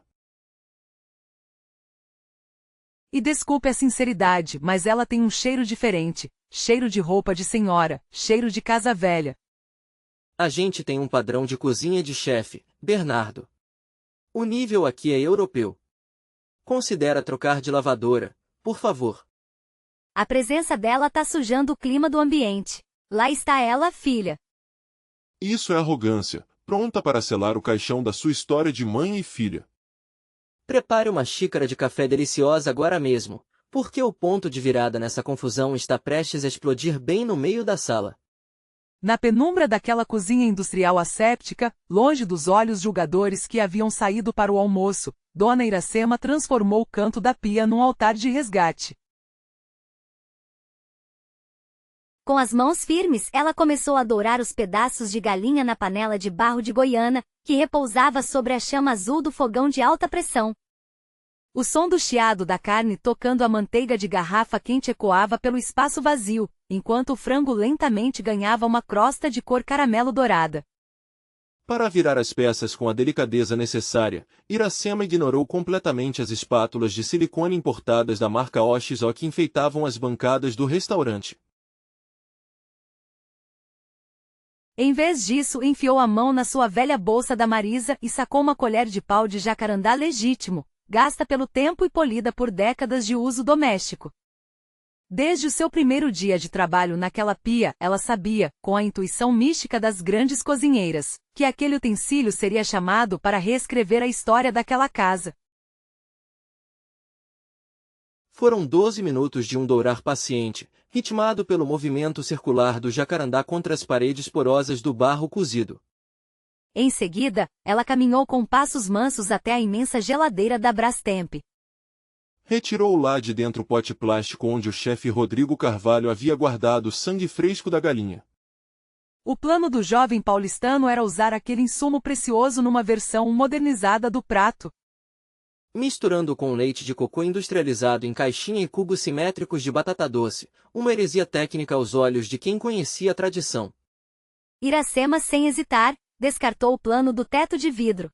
E desculpe a sinceridade, mas ela tem um cheiro diferente. Cheiro de roupa de senhora, cheiro de casa velha. A gente tem um padrão de cozinha de chefe, Bernardo. O nível aqui é europeu. Considera trocar de lavadora, por favor. A presença dela tá sujando o clima do ambiente. Lá está ela, filha. Isso é arrogância, pronta para selar o caixão da sua história de mãe e filha. Prepare uma xícara de café deliciosa agora mesmo, porque o ponto de virada nessa confusão está prestes a explodir bem no meio da sala. Na penumbra daquela cozinha industrial asséptica, longe dos olhos julgadores que haviam saído para o almoço, Dona Iracema transformou o canto da pia num altar de resgate. Com as mãos firmes, ela começou a dourar os pedaços de galinha na panela de barro de Goiânia, que repousava sobre a chama azul do fogão de alta pressão. O som do chiado da carne tocando a manteiga de garrafa quente ecoava pelo espaço vazio, enquanto o frango lentamente ganhava uma crosta de cor caramelo dourada. Para virar as peças com a delicadeza necessária, Iracema ignorou completamente as espátulas de silicone importadas da marca Oshizó que enfeitavam as bancadas do restaurante. Em vez disso, enfiou a mão na sua velha bolsa da Marisa e sacou uma colher de pau de jacarandá legítimo, gasta pelo tempo e polida por décadas de uso doméstico. Desde o seu primeiro dia de trabalho naquela pia, ela sabia, com a intuição mística das grandes cozinheiras, que aquele utensílio seria chamado para reescrever a história daquela casa. Foram 12 minutos de um dourar paciente, ritmado pelo movimento circular do jacarandá contra as paredes porosas do barro cozido. Em seguida, ela caminhou com passos mansos até a imensa geladeira da Brastemp. Retirou lá de dentro o pote plástico onde o chefe Rodrigo Carvalho havia guardado o sangue fresco da galinha. O plano do jovem paulistano era usar aquele insumo precioso numa versão modernizada do prato. Misturando com leite de cocô industrializado em caixinha e cubos simétricos de batata doce, uma heresia técnica aos olhos de quem conhecia a tradição. Iracema, sem hesitar, descartou o plano do teto de vidro.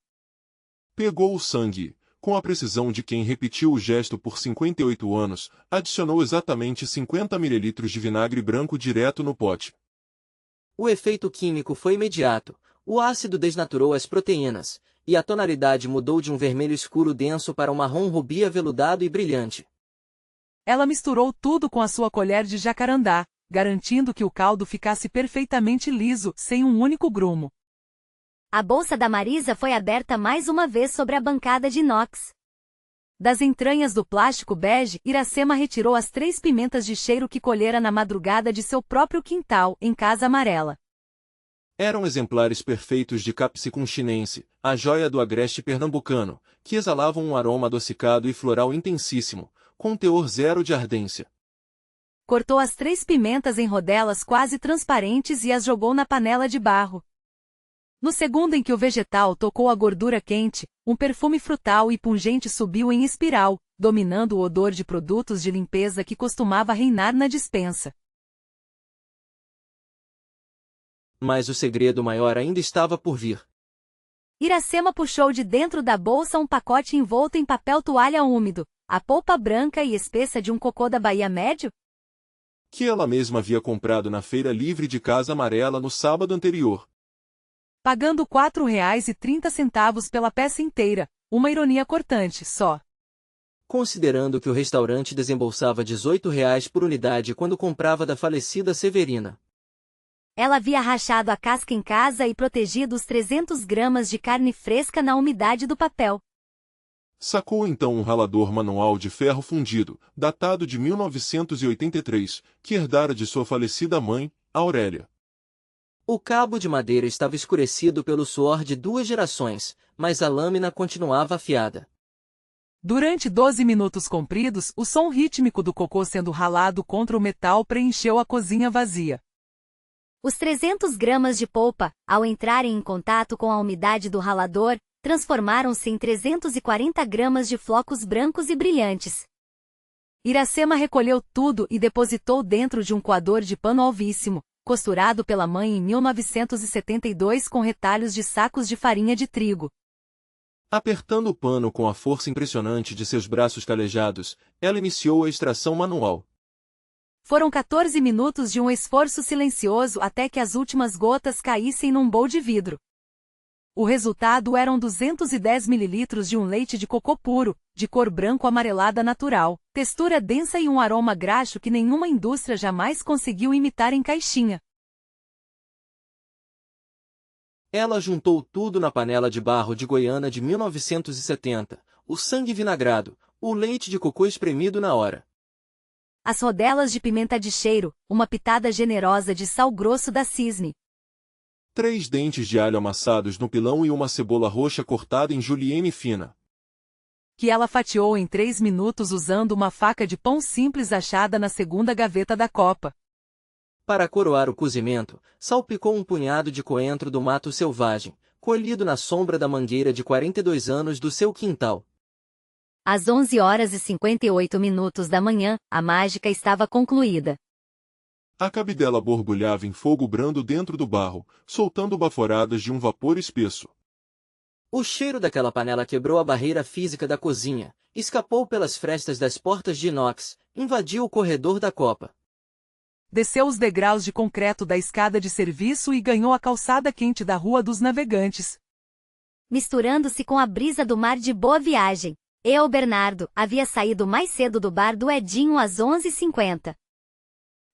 Pegou o sangue, com a precisão de quem repetiu o gesto por 58 anos, adicionou exatamente 50 ml de vinagre branco direto no pote. O efeito químico foi imediato, o ácido desnaturou as proteínas, e a tonalidade mudou de um vermelho escuro denso para um marrom rubi aveludado e brilhante. Ela misturou tudo com a sua colher de jacarandá, garantindo que o caldo ficasse perfeitamente liso, sem um único grumo. A bolsa da Marisa foi aberta mais uma vez sobre a bancada de inox. Das entranhas do plástico bege, Iracema retirou as 3 pimentas de cheiro que colhera na madrugada de seu próprio quintal, em Casa Amarela. Eram exemplares perfeitos de capsicum chinense, a joia do agreste pernambucano, que exalavam um aroma adocicado e floral intensíssimo, com teor zero de ardência. Cortou as 3 pimentas em rodelas quase transparentes e as jogou na panela de barro. No segundo em que o vegetal tocou a gordura quente, um perfume frutal e pungente subiu em espiral, dominando o odor de produtos de limpeza que costumava reinar na despensa. Mas o segredo maior ainda estava por vir. Iracema puxou de dentro da bolsa um pacote envolto em papel toalha úmido, a polpa branca e espessa de um cocô da Bahia Médio? Que ela mesma havia comprado na feira livre de Casa Amarela no sábado anterior. Pagando R$ 4,30 pela peça inteira, uma ironia cortante, só. Considerando que o restaurante desembolsava R$ 18 por unidade quando comprava da falecida Severina. Ela havia rachado a casca em casa e protegido os 300 gramas de carne fresca na umidade do papel. Sacou então um ralador manual de ferro fundido, datado de 1983, que herdara de sua falecida mãe, Aurélia. O cabo de madeira estava escurecido pelo suor de 2 gerações, mas a lâmina continuava afiada. Durante 12 minutos compridos, o som rítmico do cocô sendo ralado contra o metal preencheu a cozinha vazia. Os 300 gramas de polpa, ao entrarem em contato com a umidade do ralador, transformaram-se em 340 gramas de flocos brancos e brilhantes. Iracema recolheu tudo e depositou dentro de um coador de pano alvíssimo, costurado pela mãe em 1972 com retalhos de sacos de farinha de trigo. Apertando o pano com a força impressionante de seus braços calejados, ela iniciou a extração manual. Foram 14 minutos de um esforço silencioso até que as últimas gotas caíssem num bowl de vidro. O resultado eram 210 ml de um leite de cocô puro, de cor branco-amarelada natural, textura densa e um aroma graxo que nenhuma indústria jamais conseguiu imitar em caixinha. Ela juntou tudo na panela de barro de Goiânia de 1970, o sangue vinagrado, o leite de cocô espremido na hora. As rodelas de pimenta de cheiro, uma pitada generosa de sal grosso da cisne. 3 dentes de alho amassados no pilão e uma cebola roxa cortada em julienne fina. Que ela fatiou em 3 minutos usando uma faca de pão simples achada na segunda gaveta da copa. Para coroar o cozimento, salpicou um punhado de coentro do mato selvagem, colhido na sombra da mangueira de 42 anos do seu quintal. Às 11h58 da manhã, a mágica estava concluída. A cabidela borbulhava em fogo brando dentro do barro, soltando baforadas de um vapor espesso. O cheiro daquela panela quebrou a barreira física da cozinha, escapou pelas frestas das portas de inox, invadiu o corredor da copa. Desceu os degraus de concreto da escada de serviço e ganhou a calçada quente da Rua dos Navegantes. Misturando-se com a brisa do mar de Boa Viagem, Bernardo, havia saído mais cedo do bar do Edinho às 11h50.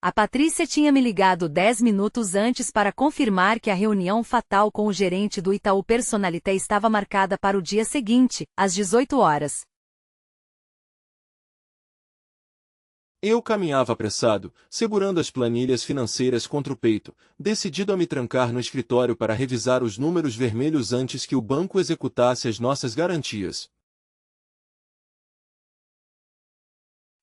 A Patrícia tinha me ligado 10 minutos antes para confirmar que a reunião fatal com o gerente do Itaú Personalité estava marcada para o dia seguinte, às 18 horas. Eu caminhava apressado, segurando as planilhas financeiras contra o peito, decidido a me trancar no escritório para revisar os números vermelhos antes que o banco executasse as nossas garantias.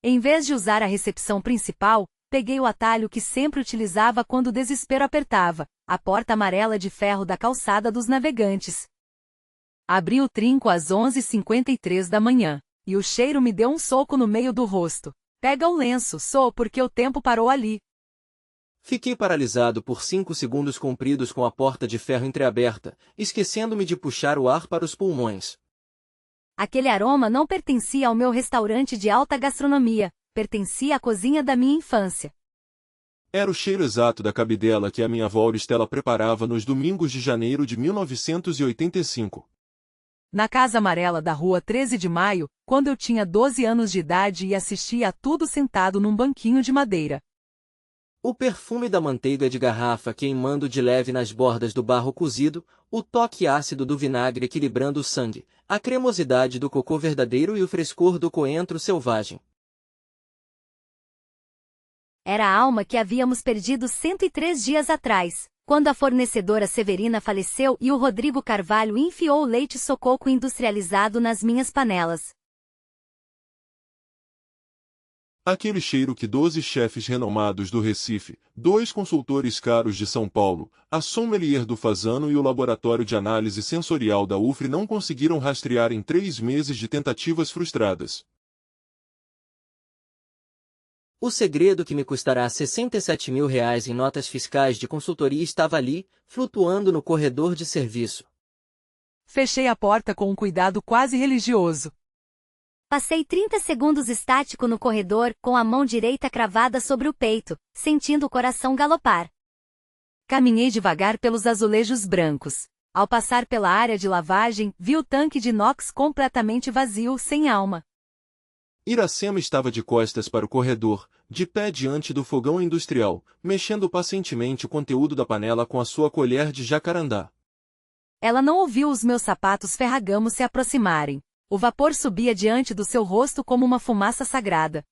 Em vez de usar a recepção principal, peguei o atalho que sempre utilizava quando o desespero apertava, a porta amarela de ferro da calçada dos Navegantes. Abri o trinco às 11h53 da manhã, e o cheiro me deu um soco no meio do rosto. Pega o lenço, porque o tempo parou ali. Fiquei paralisado por 5 segundos compridos com a porta de ferro entreaberta, esquecendo-me de puxar o ar para os pulmões. Aquele aroma não pertencia ao meu restaurante de alta gastronomia, pertencia à cozinha da minha infância. Era o cheiro exato da cabidela que a minha avó Auristela preparava nos domingos de janeiro de 1985. Na Casa Amarela da Rua 13 de Maio, quando eu tinha 12 anos de idade e assistia a tudo sentado num banquinho de madeira. O perfume da manteiga de garrafa queimando de leve nas bordas do barro cozido, o toque ácido do vinagre equilibrando o sangue, a cremosidade do cocô verdadeiro e o frescor do coentro selvagem. Era a alma que havíamos perdido 103 dias atrás, quando a fornecedora Severina faleceu e o Rodrigo Carvalho enfiou o leite sococo industrializado nas minhas panelas. Aquele cheiro que 12 chefes renomados do Recife, 2 consultores caros de São Paulo, a sommelier do Fasano e o laboratório de análise sensorial da UFRE não conseguiram rastrear em 3 meses de tentativas frustradas. O segredo que me custará 67 mil reais em notas fiscais de consultoria estava ali, flutuando no corredor de serviço. Fechei a porta com um cuidado quase religioso. Passei 30 segundos estático no corredor, com a mão direita cravada sobre o peito, sentindo o coração galopar. Caminhei devagar pelos azulejos brancos. Ao passar pela área de lavagem, vi o tanque de inox completamente vazio, sem alma. Iracema estava de costas para o corredor, de pé diante do fogão industrial, mexendo pacientemente o conteúdo da panela com a sua colher de jacarandá. Ela não ouviu os meus sapatos ferragamos se aproximarem. O vapor subia diante do seu rosto como uma fumaça sagrada.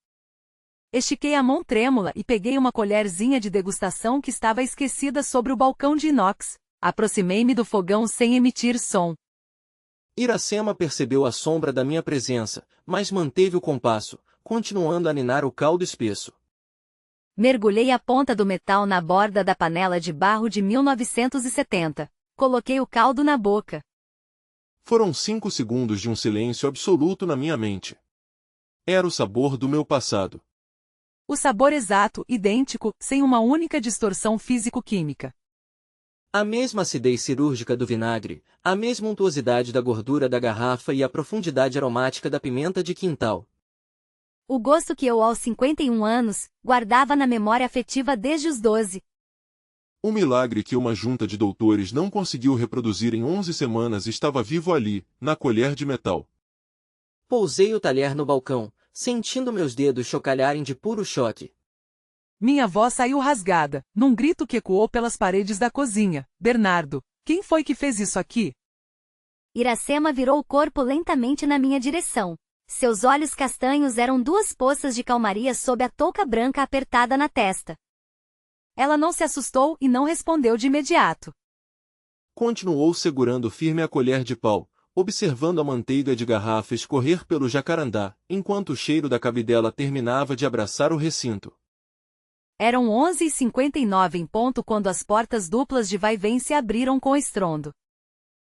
Estiquei a mão trêmula e peguei uma colherzinha de degustação que estava esquecida sobre o balcão de inox. Aproximei-me do fogão sem emitir som. Iracema percebeu a sombra da minha presença, mas manteve o compasso, continuando a ninar o caldo espesso. Mergulhei a ponta do metal na borda da panela de barro de 1970. Coloquei o caldo na boca. Foram 5 segundos de um silêncio absoluto na minha mente. Era o sabor do meu passado. O sabor exato, idêntico, sem uma única distorção físico-química. A mesma acidez cirúrgica do vinagre, a mesma untuosidade da gordura da garrafa e a profundidade aromática da pimenta de quintal. O gosto que eu, aos 51 anos, guardava na memória afetiva desde os 12. O milagre que uma junta de doutores não conseguiu reproduzir em 11 semanas estava vivo ali, na colher de metal. Pousei o talher no balcão, sentindo meus dedos chocalharem de puro choque. Minha voz saiu rasgada, num grito que ecoou pelas paredes da cozinha. Bernardo, quem foi que fez isso aqui? Iracema virou o corpo lentamente na minha direção. Seus olhos castanhos eram 2 poças de calmaria sob a touca branca apertada na testa. Ela não se assustou e não respondeu de imediato. Continuou segurando firme a colher de pau, observando a manteiga de garrafa escorrer pelo jacarandá, enquanto o cheiro da cabidela terminava de abraçar o recinto. Eram 11h59 em ponto quando as portas duplas de vai-vem se abriram com estrondo.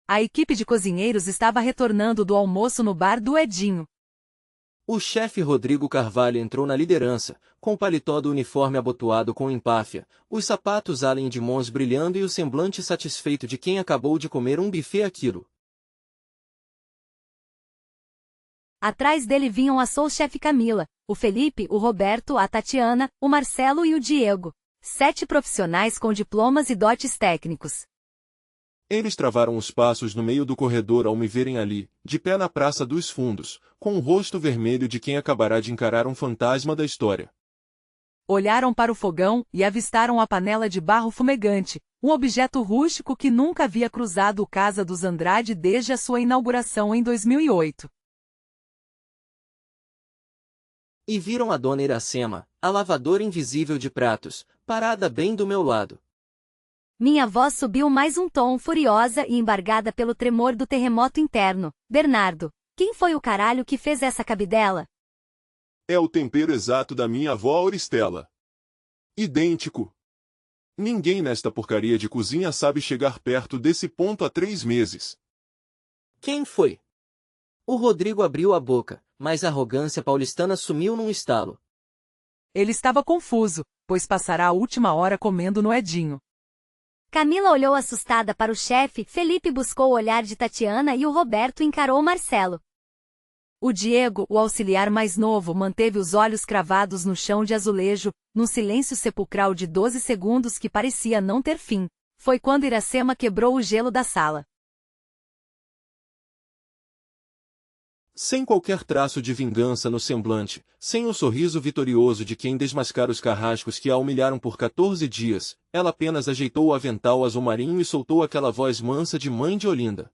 A equipe de cozinheiros estava retornando do almoço no bar do Edinho. O chefe Rodrigo Carvalho entrou na liderança, com o paletó do uniforme abotoado com empáfia, os sapatos Allen de Mons brilhando e o semblante satisfeito de quem acabou de comer um buffet a quilo. Atrás dele vinham a sous-chefe Camila, o Felipe, o Roberto, a Tatiana, o Marcelo e o Diego. 7 profissionais com diplomas e dotes técnicos. Eles travaram os passos no meio do corredor ao me verem ali, de pé na Praça dos Fundos, com o rosto vermelho de quem acabará de encarar um fantasma da história. Olharam para o fogão e avistaram a panela de barro fumegante, um objeto rústico que nunca havia cruzado o Casa dos Andrade desde a sua inauguração em 2008. E viram a dona Iracema, a lavadora invisível de pratos, parada bem do meu lado. Minha voz subiu mais um tom, furiosa e embargada pelo tremor do terremoto interno. Bernardo, quem foi o caralho que fez essa cabidela? É o tempero exato da minha avó Auristela. Idêntico. Ninguém nesta porcaria de cozinha sabe chegar perto desse ponto há 3 meses. Quem foi? O Rodrigo abriu a boca, mas a arrogância paulistana sumiu num estalo. Ele estava confuso, pois passará a última hora comendo no Edinho. Camila olhou assustada para o chefe, Felipe buscou o olhar de Tatiana e o Roberto encarou Marcelo. O Diego, o auxiliar mais novo, manteve os olhos cravados no chão de azulejo, num silêncio sepulcral de 12 segundos que parecia não ter fim. Foi quando Iracema quebrou o gelo da sala. Sem qualquer traço de vingança no semblante, sem o sorriso vitorioso de quem desmascara os carrascos que a humilharam por 14 dias, ela apenas ajeitou o avental azul marinho e soltou aquela voz mansa de mãe de Olinda.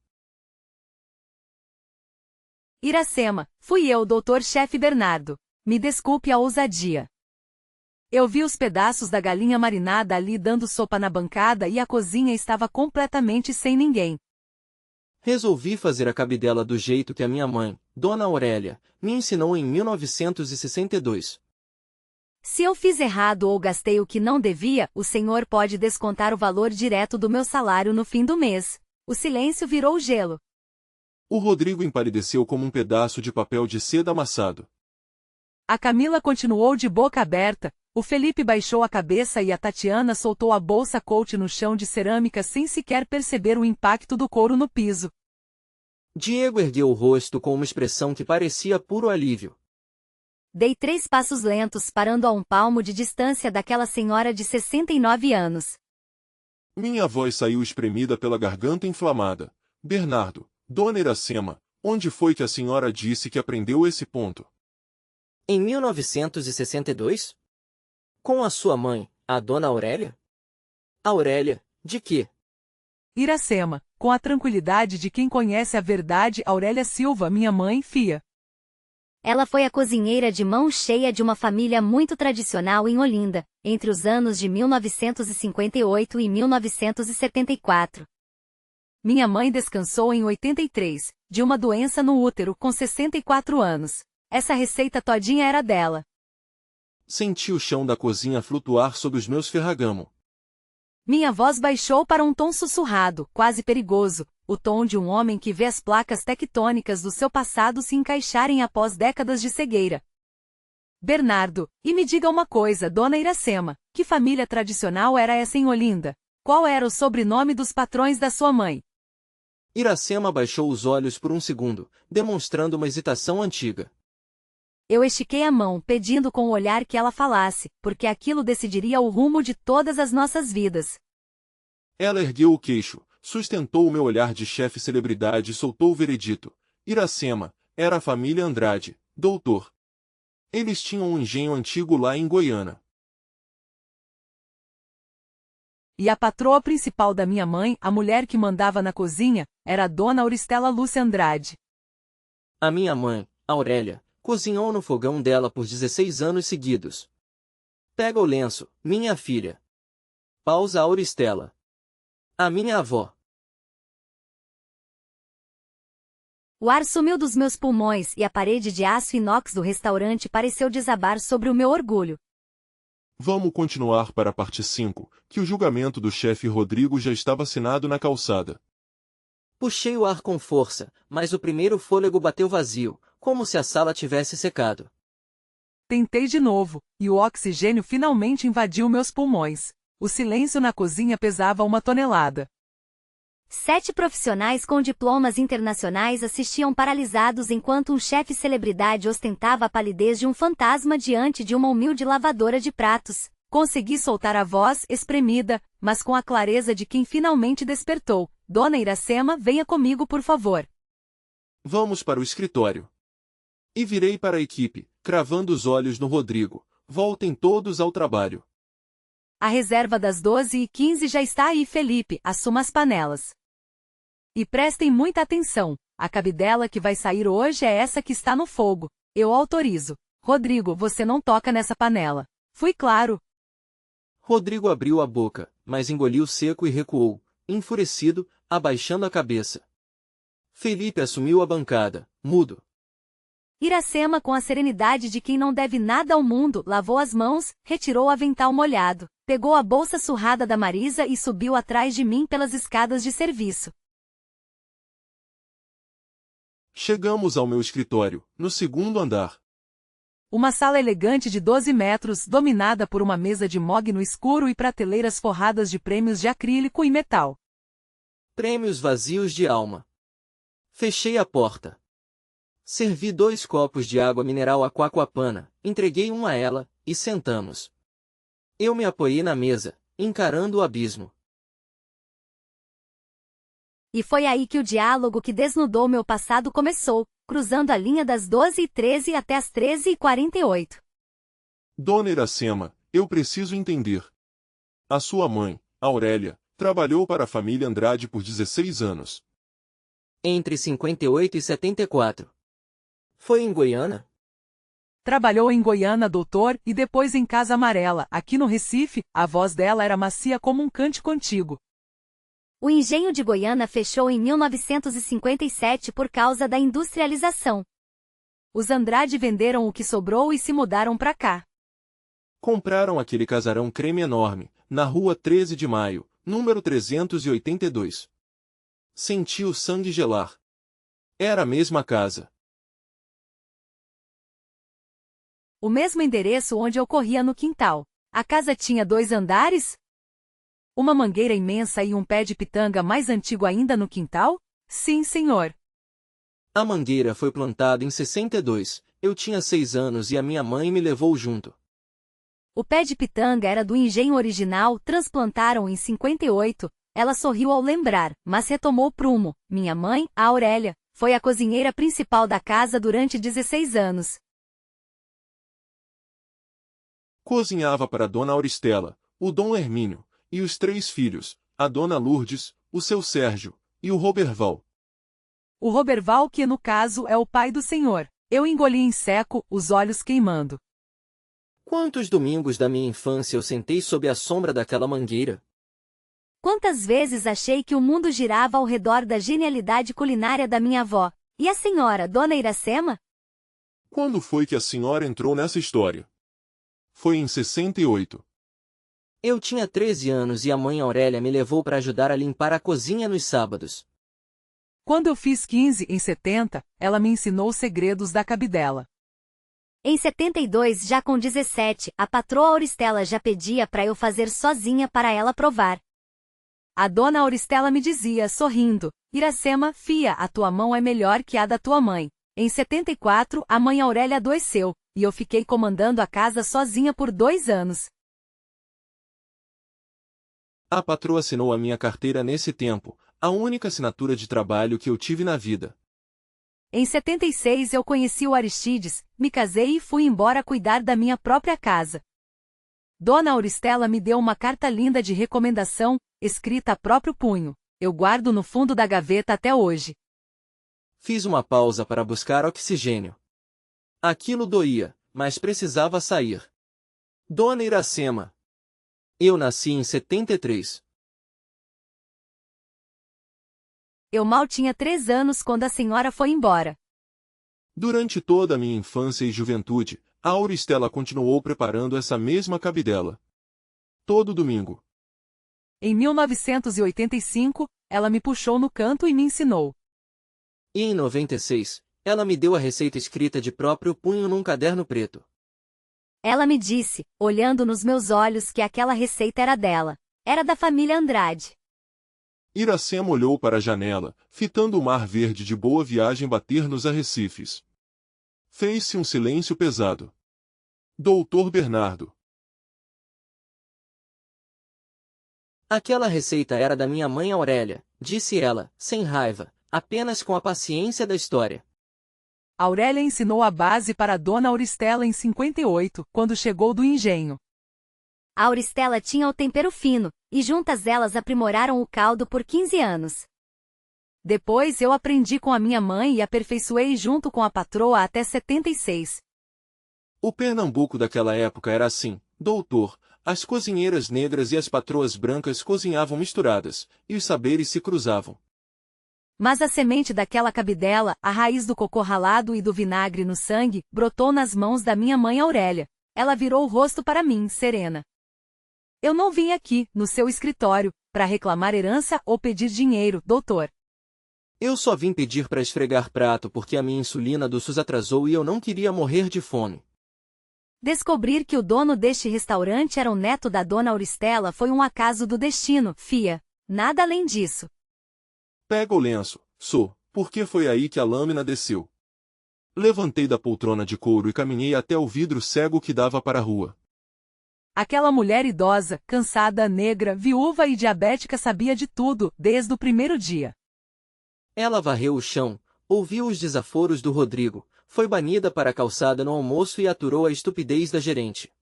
Iracema, fui eu, doutor-chefe Bernardo. Me desculpe a ousadia. Eu vi os pedaços da galinha marinada ali dando sopa na bancada e a cozinha estava completamente sem ninguém. Resolvi fazer a cabidela do jeito que a minha mãe, Dona Aurélia, me ensinou em 1962. Se eu fiz errado ou gastei o que não devia, o senhor pode descontar o valor direto do meu salário no fim do mês. O silêncio virou gelo. O Rodrigo empalideceu como um pedaço de papel de seda amassado. A Camila continuou de boca aberta, o Felipe baixou a cabeça e a Tatiana soltou a bolsa coach no chão de cerâmica sem sequer perceber o impacto do couro no piso. Diego ergueu o rosto com uma expressão que parecia puro alívio. Dei 3 passos lentos, parando a um palmo de distância daquela senhora de 69 anos. Minha voz saiu espremida pela garganta inflamada. Bernardo, Dona Iracema, onde foi que a senhora disse que aprendeu esse ponto? Em 1962? Com a sua mãe, a Dona Aurélia? Aurélia, de quê? Iracema, com a tranquilidade de quem conhece a verdade, Aurélia Silva, minha mãe, fia. Ela foi a cozinheira de mão cheia de uma família muito tradicional em Olinda, entre os anos de 1958 e 1974. Minha mãe descansou em 83, de uma doença no útero, com 64 anos. Essa receita todinha era dela. Senti o chão da cozinha flutuar sob os meus ferragamo. Minha voz baixou para um tom sussurrado, quase perigoso, o tom de um homem que vê as placas tectônicas do seu passado se encaixarem após décadas de cegueira. Bernardo, e me diga uma coisa, dona Iracema, que família tradicional era essa em Olinda? Qual era o sobrenome dos patrões da sua mãe? Iracema baixou os olhos por um segundo, demonstrando uma hesitação antiga. Eu estiquei a mão, pedindo com o olhar que ela falasse, porque aquilo decidiria o rumo de todas as nossas vidas. Ela ergueu o queixo, sustentou o meu olhar de chefe celebridade e soltou o veredito. Iracema, era a família Andrade, doutor. Eles tinham um engenho antigo lá em Goiânia. E a patroa principal da minha mãe, a mulher que mandava na cozinha, era a dona Auristela Lúcia Andrade. A minha mãe, Aurélia, cozinhou no fogão dela por 16 anos seguidos. Pega o lenço, minha filha. Pausa Auristela. A minha avó. O ar sumiu dos meus pulmões e a parede de aço inox do restaurante pareceu desabar sobre o meu orgulho. Vamos continuar para a parte 5, que o julgamento do chefe Rodrigo já estava assinado na calçada. Puxei o ar com força, mas o primeiro fôlego bateu vazio, como se a sala tivesse secado. Tentei de novo, e o oxigênio finalmente invadiu meus pulmões. O silêncio na cozinha pesava 1 tonelada. 7 profissionais com diplomas internacionais assistiam paralisados enquanto um chefe celebridade ostentava a palidez de um fantasma diante de uma humilde lavadora de pratos. Consegui soltar a voz, espremida, mas com a clareza de quem finalmente despertou. Dona Iracema, venha comigo, por favor. Vamos para o escritório. E virei para a equipe, cravando os olhos no Rodrigo. Voltem todos ao trabalho. A reserva das 12h15 já está aí, Felipe, assuma as panelas. E prestem muita atenção, a cabidela que vai sair hoje é essa que está no fogo. Eu autorizo. Rodrigo, você não toca nessa panela. Fui claro. Rodrigo abriu a boca, mas engoliu seco e recuou, enfurecido, abaixando a cabeça. Felipe assumiu a bancada, mudo. Iracema, com a serenidade de quem não deve nada ao mundo, lavou as mãos, retirou o avental molhado, pegou a bolsa surrada da Marisa e subiu atrás de mim pelas escadas de serviço. Chegamos ao meu escritório, no segundo andar. Uma sala elegante de 12 metros, dominada por uma mesa de mogno escuro e prateleiras forradas de prêmios de acrílico e metal. Prêmios vazios de alma. Fechei a porta. Servi 2 copos de água mineral Aquaquapana, entreguei um a ela, e sentamos. Eu me apoiei na mesa, encarando o abismo. E foi aí que o diálogo que desnudou meu passado começou, cruzando a linha das 12h13 até as 13h48. Dona Iracema, eu preciso entender. A sua mãe, Aurélia, trabalhou para a família Andrade por 16 anos. Entre 58 e 74. Foi em Goiânia? Trabalhou em Goiânia, doutor, e depois em Casa Amarela, aqui no Recife. A voz dela era macia como um cântico antigo. O engenho de Goiânia fechou em 1957 por causa da industrialização. Os Andrade venderam o que sobrou e se mudaram para cá. Compraram aquele casarão creme enorme, na rua 13 de Maio, número 382. Senti o sangue gelar. Era a mesma casa. O mesmo endereço onde eu corria no quintal. A casa tinha 2 andares? Uma mangueira imensa e um pé de pitanga mais antigo ainda no quintal? Sim, senhor. A mangueira foi plantada em 62, eu tinha 6 anos e a minha mãe me levou junto. O pé de pitanga era do engenho original, transplantaram em 58. Ela sorriu ao lembrar, mas retomou o prumo. Minha mãe, a Aurélia, foi a cozinheira principal da casa durante 16 anos. Cozinhava para a dona Auristela, o dom Hermínio, e os 3 filhos, a dona Lourdes, o seu Sérgio, e o Roberval. O Roberval que, no caso, é o pai do senhor. Eu engoli em seco, os olhos queimando. Quantos domingos da minha infância eu sentei sob a sombra daquela mangueira? Quantas vezes achei que o mundo girava ao redor da genialidade culinária da minha avó. E a senhora, dona Iracema? Quando foi que a senhora entrou nessa história? Foi em 68. Eu tinha 13 anos e a mãe Aurélia me levou para ajudar a limpar a cozinha nos sábados. Quando eu fiz 15 em 70, ela me ensinou os segredos da cabidela. Em 72, já com 17, a patroa Auristela já pedia para eu fazer sozinha para ela provar. A dona Auristela me dizia, sorrindo, Iracema, fia, a tua mão é melhor que a da tua mãe. Em 74, a mãe Aurélia adoeceu, e eu fiquei comandando a casa sozinha por 2 anos. A patroa assinou a minha carteira nesse tempo, a única assinatura de trabalho que eu tive na vida. Em 76 eu conheci o Aristides, me casei e fui embora cuidar da minha própria casa. Dona Auristela me deu uma carta linda de recomendação, escrita a próprio punho. Eu guardo no fundo da gaveta até hoje. Fiz uma pausa para buscar oxigênio. Aquilo doía, mas precisava sair. Dona Iracema. Eu nasci em 73. Eu mal tinha 3 anos quando a senhora foi embora. Durante toda a minha infância e juventude, a Auristela continuou preparando essa mesma cabidela. Todo domingo. Em 1985, ela me puxou no canto e me ensinou. E em 96, ela me deu a receita escrita de próprio punho num caderno preto. Ela me disse, olhando nos meus olhos, que aquela receita era dela. Era da família Andrade. Iracema olhou para a janela, fitando o mar verde de Boa Viagem bater nos arrecifes. Fez-se um silêncio pesado. Doutor Bernardo. Aquela receita era da minha mãe Aurélia, disse ela, sem raiva, apenas com a paciência da história. Aurélia ensinou a base para a dona Auristela em 58, quando chegou do engenho. A Auristela tinha o tempero fino, e juntas elas aprimoraram o caldo por 15 anos. Depois eu aprendi com a minha mãe e aperfeiçoei junto com a patroa até 76. O Pernambuco daquela época era assim, doutor, as cozinheiras negras e as patroas brancas cozinhavam misturadas, e os saberes se cruzavam. Mas a semente daquela cabidela, a raiz do cocô ralado e do vinagre no sangue, brotou nas mãos da minha mãe Aurélia. Ela virou o rosto para mim, serena. Eu não vim aqui, no seu escritório, para reclamar herança ou pedir dinheiro, doutor. Eu só vim pedir para esfregar prato porque a minha insulina do SUS atrasou e eu não queria morrer de fome. Descobrir que o dono deste restaurante era o neto da dona Auristela foi um acaso do destino, fia. Nada além disso. Pega o lenço, porque foi aí que a lâmina desceu. Levantei da poltrona de couro e caminhei até o vidro cego que dava para a rua. Aquela mulher idosa, cansada, negra, viúva e diabética sabia de tudo, desde o primeiro dia. Ela varreu o chão, ouviu os desaforos do Rodrigo, foi banida para a calçada no almoço e aturou a estupidez da gerente.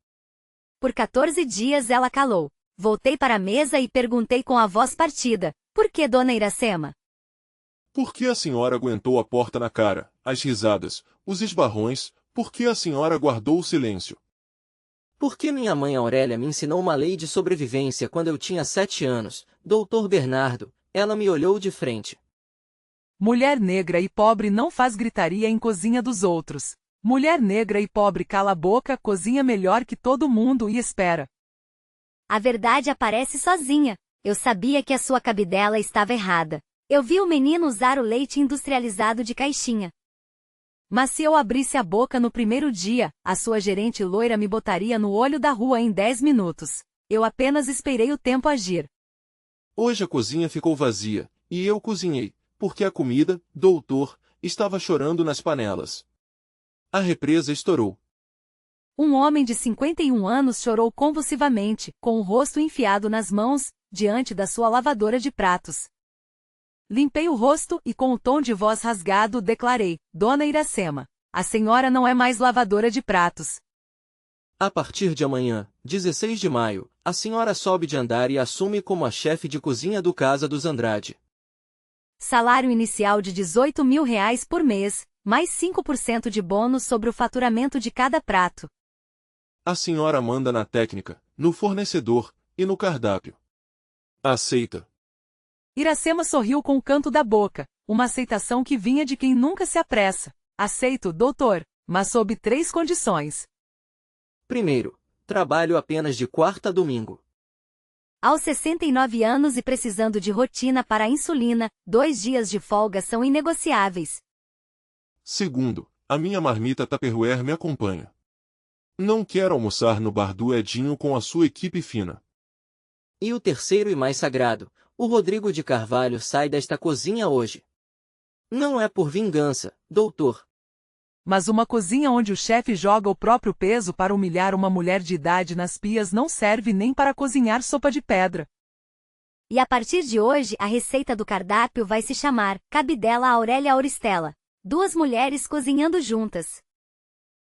Por 14 dias ela calou. Voltei para a mesa e perguntei com a voz partida, por que, dona Iracema? Por que a senhora aguentou a porta na cara, as risadas, os esbarrões, por que a senhora guardou o silêncio? Porque minha mãe Aurélia me ensinou uma lei de sobrevivência quando eu tinha 7 anos, doutor Bernardo, ela me olhou de frente. Mulher negra e pobre não faz gritaria em cozinha dos outros. Mulher negra e pobre cala a boca, cozinha melhor que todo mundo e espera. A verdade aparece sozinha. Eu sabia que a sua cabidela estava errada. Eu vi o menino usar o leite industrializado de caixinha. Mas se eu abrisse a boca no primeiro dia, a sua gerente loira me botaria no olho da rua em 10 minutos. Eu apenas esperei o tempo agir. Hoje a cozinha ficou vazia, e eu cozinhei, porque a comida, doutor, estava chorando nas panelas. A represa estourou. Um homem de 51 anos chorou convulsivamente, com o rosto enfiado nas mãos, diante da sua lavadora de pratos. Limpei o rosto e com o tom de voz rasgado declarei, Dona Iracema, a senhora não é mais lavadora de pratos. A partir de amanhã, 16 de maio, a senhora sobe de andar e assume como a chefe de cozinha do Casa dos Andrade. Salário inicial de R$18 mil por mês, mais 5% de bônus sobre o faturamento de cada prato. A senhora manda na técnica, no fornecedor e no cardápio. Aceita. Iracema sorriu com o canto da boca, uma aceitação que vinha de quem nunca se apressa. Aceito, doutor, mas sob 3 condições. Primeiro, trabalho apenas de quarta a domingo. Aos 69 anos e precisando de rotina para a insulina, 2 dias de folga são inegociáveis. Segundo, a minha marmita Tupperware me acompanha. Não quero almoçar no bar do Edinho com a sua equipe fina. E o terceiro e mais sagrado, o Rodrigo de Carvalho sai desta cozinha hoje. Não é por vingança, doutor. Mas uma cozinha onde o chefe joga o próprio peso para humilhar uma mulher de idade nas pias não serve nem para cozinhar sopa de pedra. E a partir de hoje a receita do cardápio vai se chamar Cabidela Aurélia Auristela. 2 mulheres cozinhando juntas.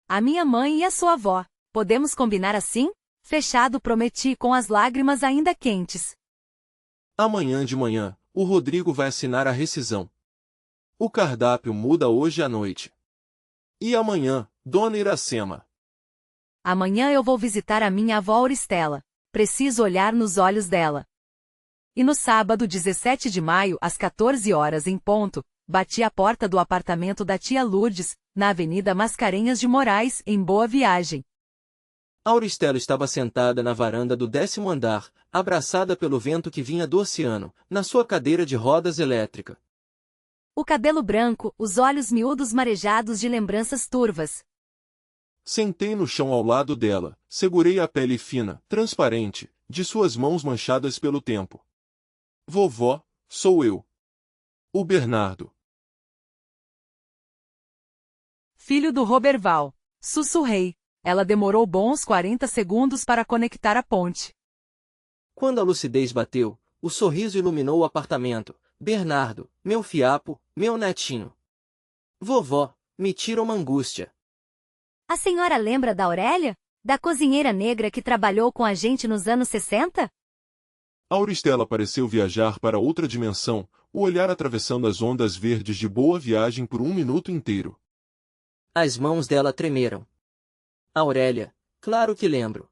A minha mãe e a sua avó. Podemos combinar assim? Fechado, prometi com as lágrimas ainda quentes. Amanhã de manhã, o Rodrigo vai assinar a rescisão. O cardápio muda hoje à noite. E amanhã, Dona Iracema? Amanhã eu vou visitar a minha avó Auristela. Preciso olhar nos olhos dela. E no sábado 17 de maio, às 14 horas em ponto, bati a porta do apartamento da tia Lourdes, na Avenida Mascarenhas de Moraes, em Boa Viagem. Auristela estava sentada na varanda do 10º andar, abraçada pelo vento que vinha do oceano, na sua cadeira de rodas elétrica. O cabelo branco, os olhos miúdos marejados de lembranças turvas. Sentei no chão ao lado dela, segurei a pele fina, transparente, de suas mãos manchadas pelo tempo. Vovó, sou eu. O Bernardo. Filho do Roberval. Sussurrei. Ela demorou bons 40 segundos para conectar a ponte. Quando a lucidez bateu, o sorriso iluminou o apartamento. Bernardo, meu fiapo, meu netinho. Vovó, me tira uma angústia. A senhora lembra da Aurélia? Da cozinheira negra que trabalhou com a gente nos anos 60? Auristela pareceu viajar para outra dimensão, o olhar atravessando as ondas verdes de Boa Viagem por 1 minuto inteiro. As mãos dela tremeram. Aurélia, claro que lembro.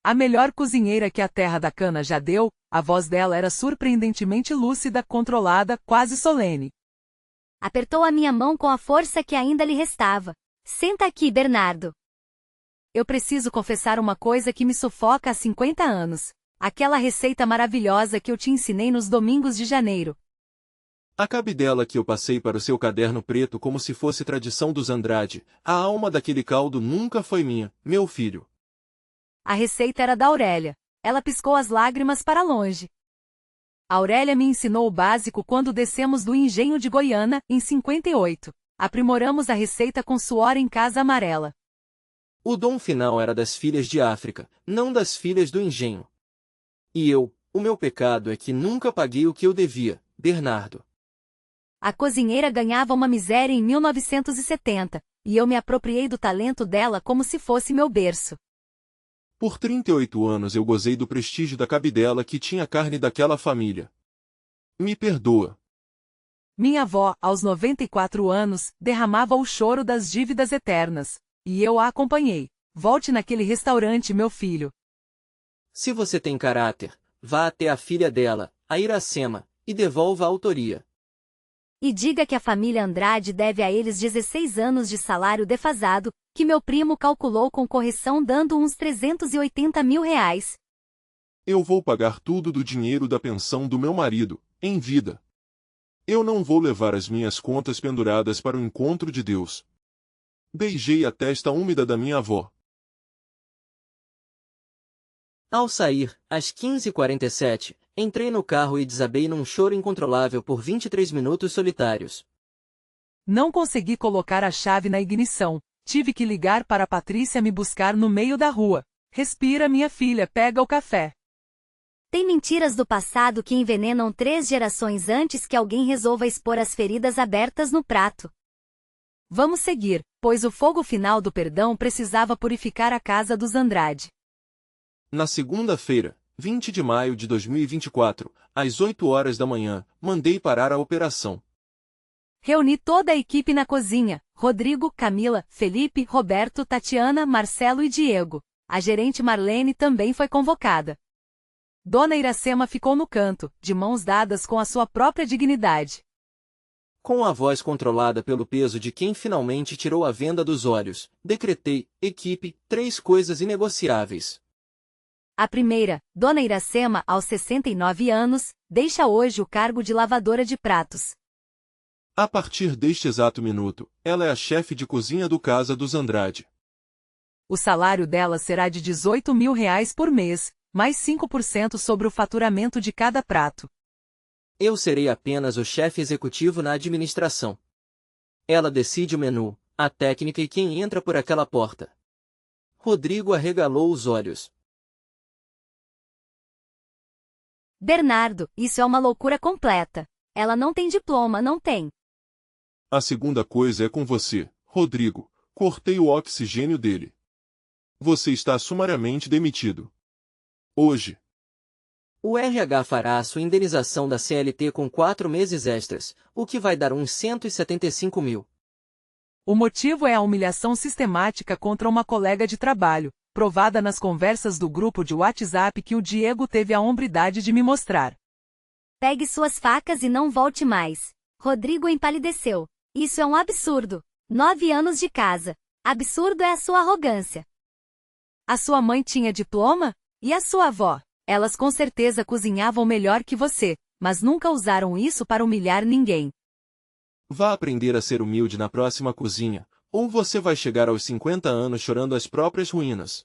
A melhor cozinheira que a terra da cana já deu, a voz dela era surpreendentemente lúcida, controlada, quase solene. Apertou a minha mão com a força que ainda lhe restava. Senta aqui, Bernardo. Eu preciso confessar uma coisa que me sufoca há 50 anos. Aquela receita maravilhosa que eu te ensinei nos domingos de janeiro. A cabidela que eu passei para o seu caderno preto como se fosse tradição dos Andrade, a alma daquele caldo nunca foi minha, meu filho. A receita era da Aurélia. Ela piscou as lágrimas para longe. A Aurélia me ensinou o básico quando descemos do engenho de Goiânia, em 58. Aprimoramos a receita com suor em Casa Amarela. O dom final era das filhas de África, não das filhas do engenho. E eu, o meu pecado é que nunca paguei o que eu devia, Bernardo. A cozinheira ganhava uma miséria em 1970, e eu me apropriei do talento dela como se fosse meu berço. Por 38 anos eu gozei do prestígio da cabidela que tinha carne daquela família. Me perdoa. Minha avó, aos 94 anos, derramava o choro das dívidas eternas. E eu a acompanhei. Volte naquele restaurante, meu filho. Se você tem caráter, vá até a filha dela, a Iracema, e devolva a autoria. E diga que a família Andrade deve a eles 16 anos de salário defasado, que meu primo calculou com correção dando uns 380 mil reais. Eu vou pagar tudo do dinheiro da pensão do meu marido, em vida. Eu não vou levar as minhas contas penduradas para o encontro de Deus. Beijei a testa úmida da minha avó. Ao sair, às 15h47, entrei no carro e desabei num choro incontrolável por 23 minutos solitários. Não consegui colocar a chave na ignição. Tive que ligar para a Patrícia me buscar no meio da rua. Respira, minha filha, pega o café. Tem mentiras do passado que envenenam 3 gerações antes que alguém resolva expor as feridas abertas no prato. Vamos seguir, pois o fogo final do perdão precisava purificar a casa dos Andrade. Na segunda-feira, 20 de maio de 2024, às 8 horas da manhã, mandei parar a operação. Reuni toda a equipe na cozinha: Rodrigo, Camila, Felipe, Roberto, Tatiana, Marcelo e Diego. A gerente Marlene também foi convocada. Dona Iracema ficou no canto, de mãos dadas com a sua própria dignidade. Com a voz controlada pelo peso de quem finalmente tirou a venda dos olhos, decretei: equipe, 3 coisas inegociáveis. A primeira, Dona Iracema, aos 69 anos, deixa hoje o cargo de lavadora de pratos. A partir deste exato minuto, ela é a chefe de cozinha do Casa dos Andrade. O salário dela será de R$ 18.000 por mês, mais 5% sobre o faturamento de cada prato. Eu serei apenas o chefe executivo na administração. Ela decide o menu, a técnica e quem entra por aquela porta. Rodrigo arregalou os olhos. Bernardo, isso é uma loucura completa. Ela não tem diploma, não tem. A segunda coisa é com você, Rodrigo. Cortei o oxigênio dele. Você está sumariamente demitido. Hoje. O RH fará a sua indenização da CLT com 4 meses extras, o que vai dar uns 175 mil. O motivo é a humilhação sistemática contra uma colega de trabalho, provada nas conversas do grupo de WhatsApp que o Diego teve a hombridade de me mostrar. Pegue suas facas e não volte mais. Rodrigo empalideceu. Isso é um absurdo. 9 anos de casa. Absurdo é a sua arrogância. A sua mãe tinha diploma? E a sua avó? Elas com certeza cozinhavam melhor que você, mas nunca usaram isso para humilhar ninguém. Vá aprender a ser humilde na próxima cozinha, ou você vai chegar aos 50 anos chorando as próprias ruínas.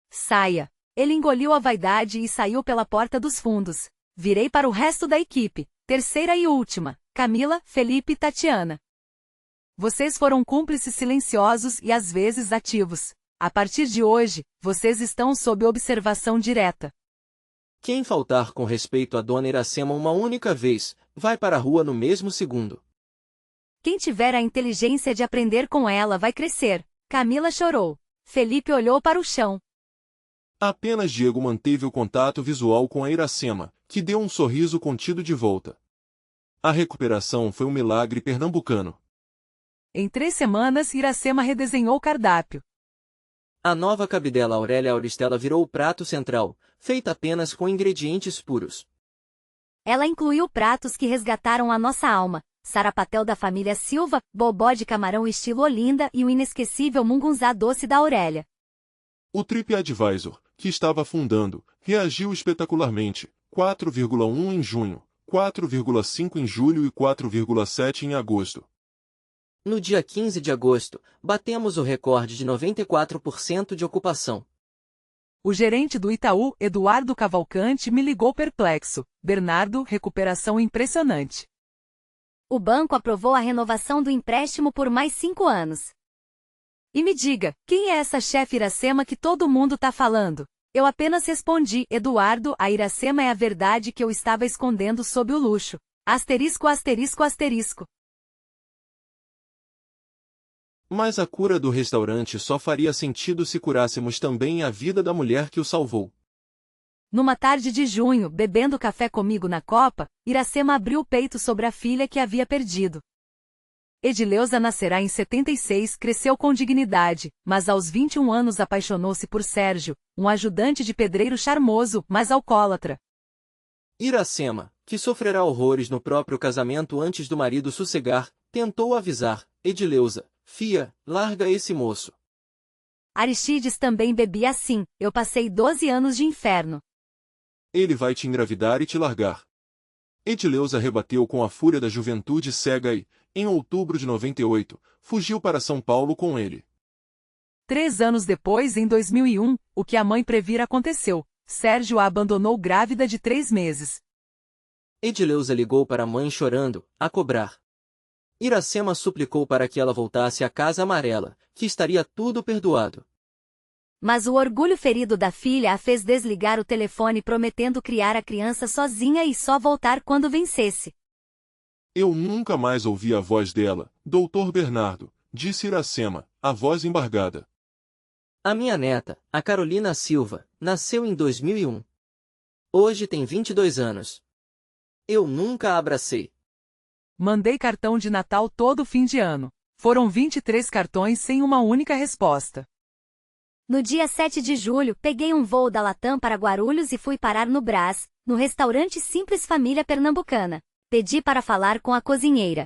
Saia. Ele engoliu a vaidade e saiu pela porta dos fundos. Virei para o resto da equipe. Terceira e última. Camila, Felipe e Tatiana. Vocês foram cúmplices silenciosos e às vezes ativos. A partir de hoje, vocês estão sob observação direta. Quem faltar com respeito a Dona Iracema uma única vez, vai para a rua no mesmo segundo. Quem tiver a inteligência de aprender com ela vai crescer. Camila chorou. Felipe olhou para o chão. Apenas Diego manteve o contato visual com a Iracema, que deu um sorriso contido de volta. A recuperação foi um milagre pernambucano. Em 3 semanas, Iracema redesenhou o cardápio. A nova cabidela Aurélia Auristela virou o prato central, feita apenas com ingredientes puros. Ela incluiu pratos que resgataram a nossa alma. Sarapatel da família Silva, bobó de camarão estilo Olinda e o inesquecível mungunzá doce da Aurélia. O TripAdvisor, que estava afundando, reagiu espetacularmente, 4,1 em junho, 4,5 em julho e 4,7 em agosto. No dia 15 de agosto, batemos o recorde de 94% de ocupação. O gerente do Itaú, Eduardo Cavalcante, me ligou perplexo. Bernardo, recuperação impressionante. O banco aprovou a renovação do empréstimo por mais 5 anos. E me diga, quem é essa chefe Iracema que todo mundo tá falando? Eu apenas respondi, Eduardo, a Iracema é a verdade que eu estava escondendo sob o luxo. Asterisco, asterisco, asterisco. Mas a cura do restaurante só faria sentido se curássemos também a vida da mulher que o salvou. Numa tarde de junho, bebendo café comigo na copa, Iracema abriu o peito sobre a filha que havia perdido. Edileuza nascerá em 76, cresceu com dignidade, mas aos 21 anos apaixonou-se por Sérgio, um ajudante de pedreiro charmoso, mas alcoólatra. Iracema, que sofrerá horrores no próprio casamento antes do marido sossegar, tentou avisar, Edileuza, fia, larga esse moço. Aristides também bebia assim, eu passei 12 anos de inferno. Ele vai te engravidar e te largar. Edileuza rebateu com a fúria da juventude cega e, em outubro de 98, fugiu para São Paulo com ele. 3 anos depois, em 2001, o que a mãe previra aconteceu. Sérgio a abandonou grávida de 3 meses. Edileuza ligou para a mãe chorando, a cobrar. Iracema suplicou para que ela voltasse à Casa Amarela, que estaria tudo perdoado. Mas o orgulho ferido da filha a fez desligar o telefone prometendo criar a criança sozinha e só voltar quando vencesse. Eu nunca mais ouvi a voz dela, Dr. Bernardo, disse Iracema, a voz embargada. A minha neta, a Carolina Silva, nasceu em 2001. Hoje tem 22 anos. Eu nunca a abracei. Mandei cartão de Natal todo fim de ano. Foram 23 cartões sem uma única resposta. No dia 7 de julho, peguei um voo da Latam para Guarulhos e fui parar no Brás, no restaurante Simples Família Pernambucana. Pedi para falar com a cozinheira.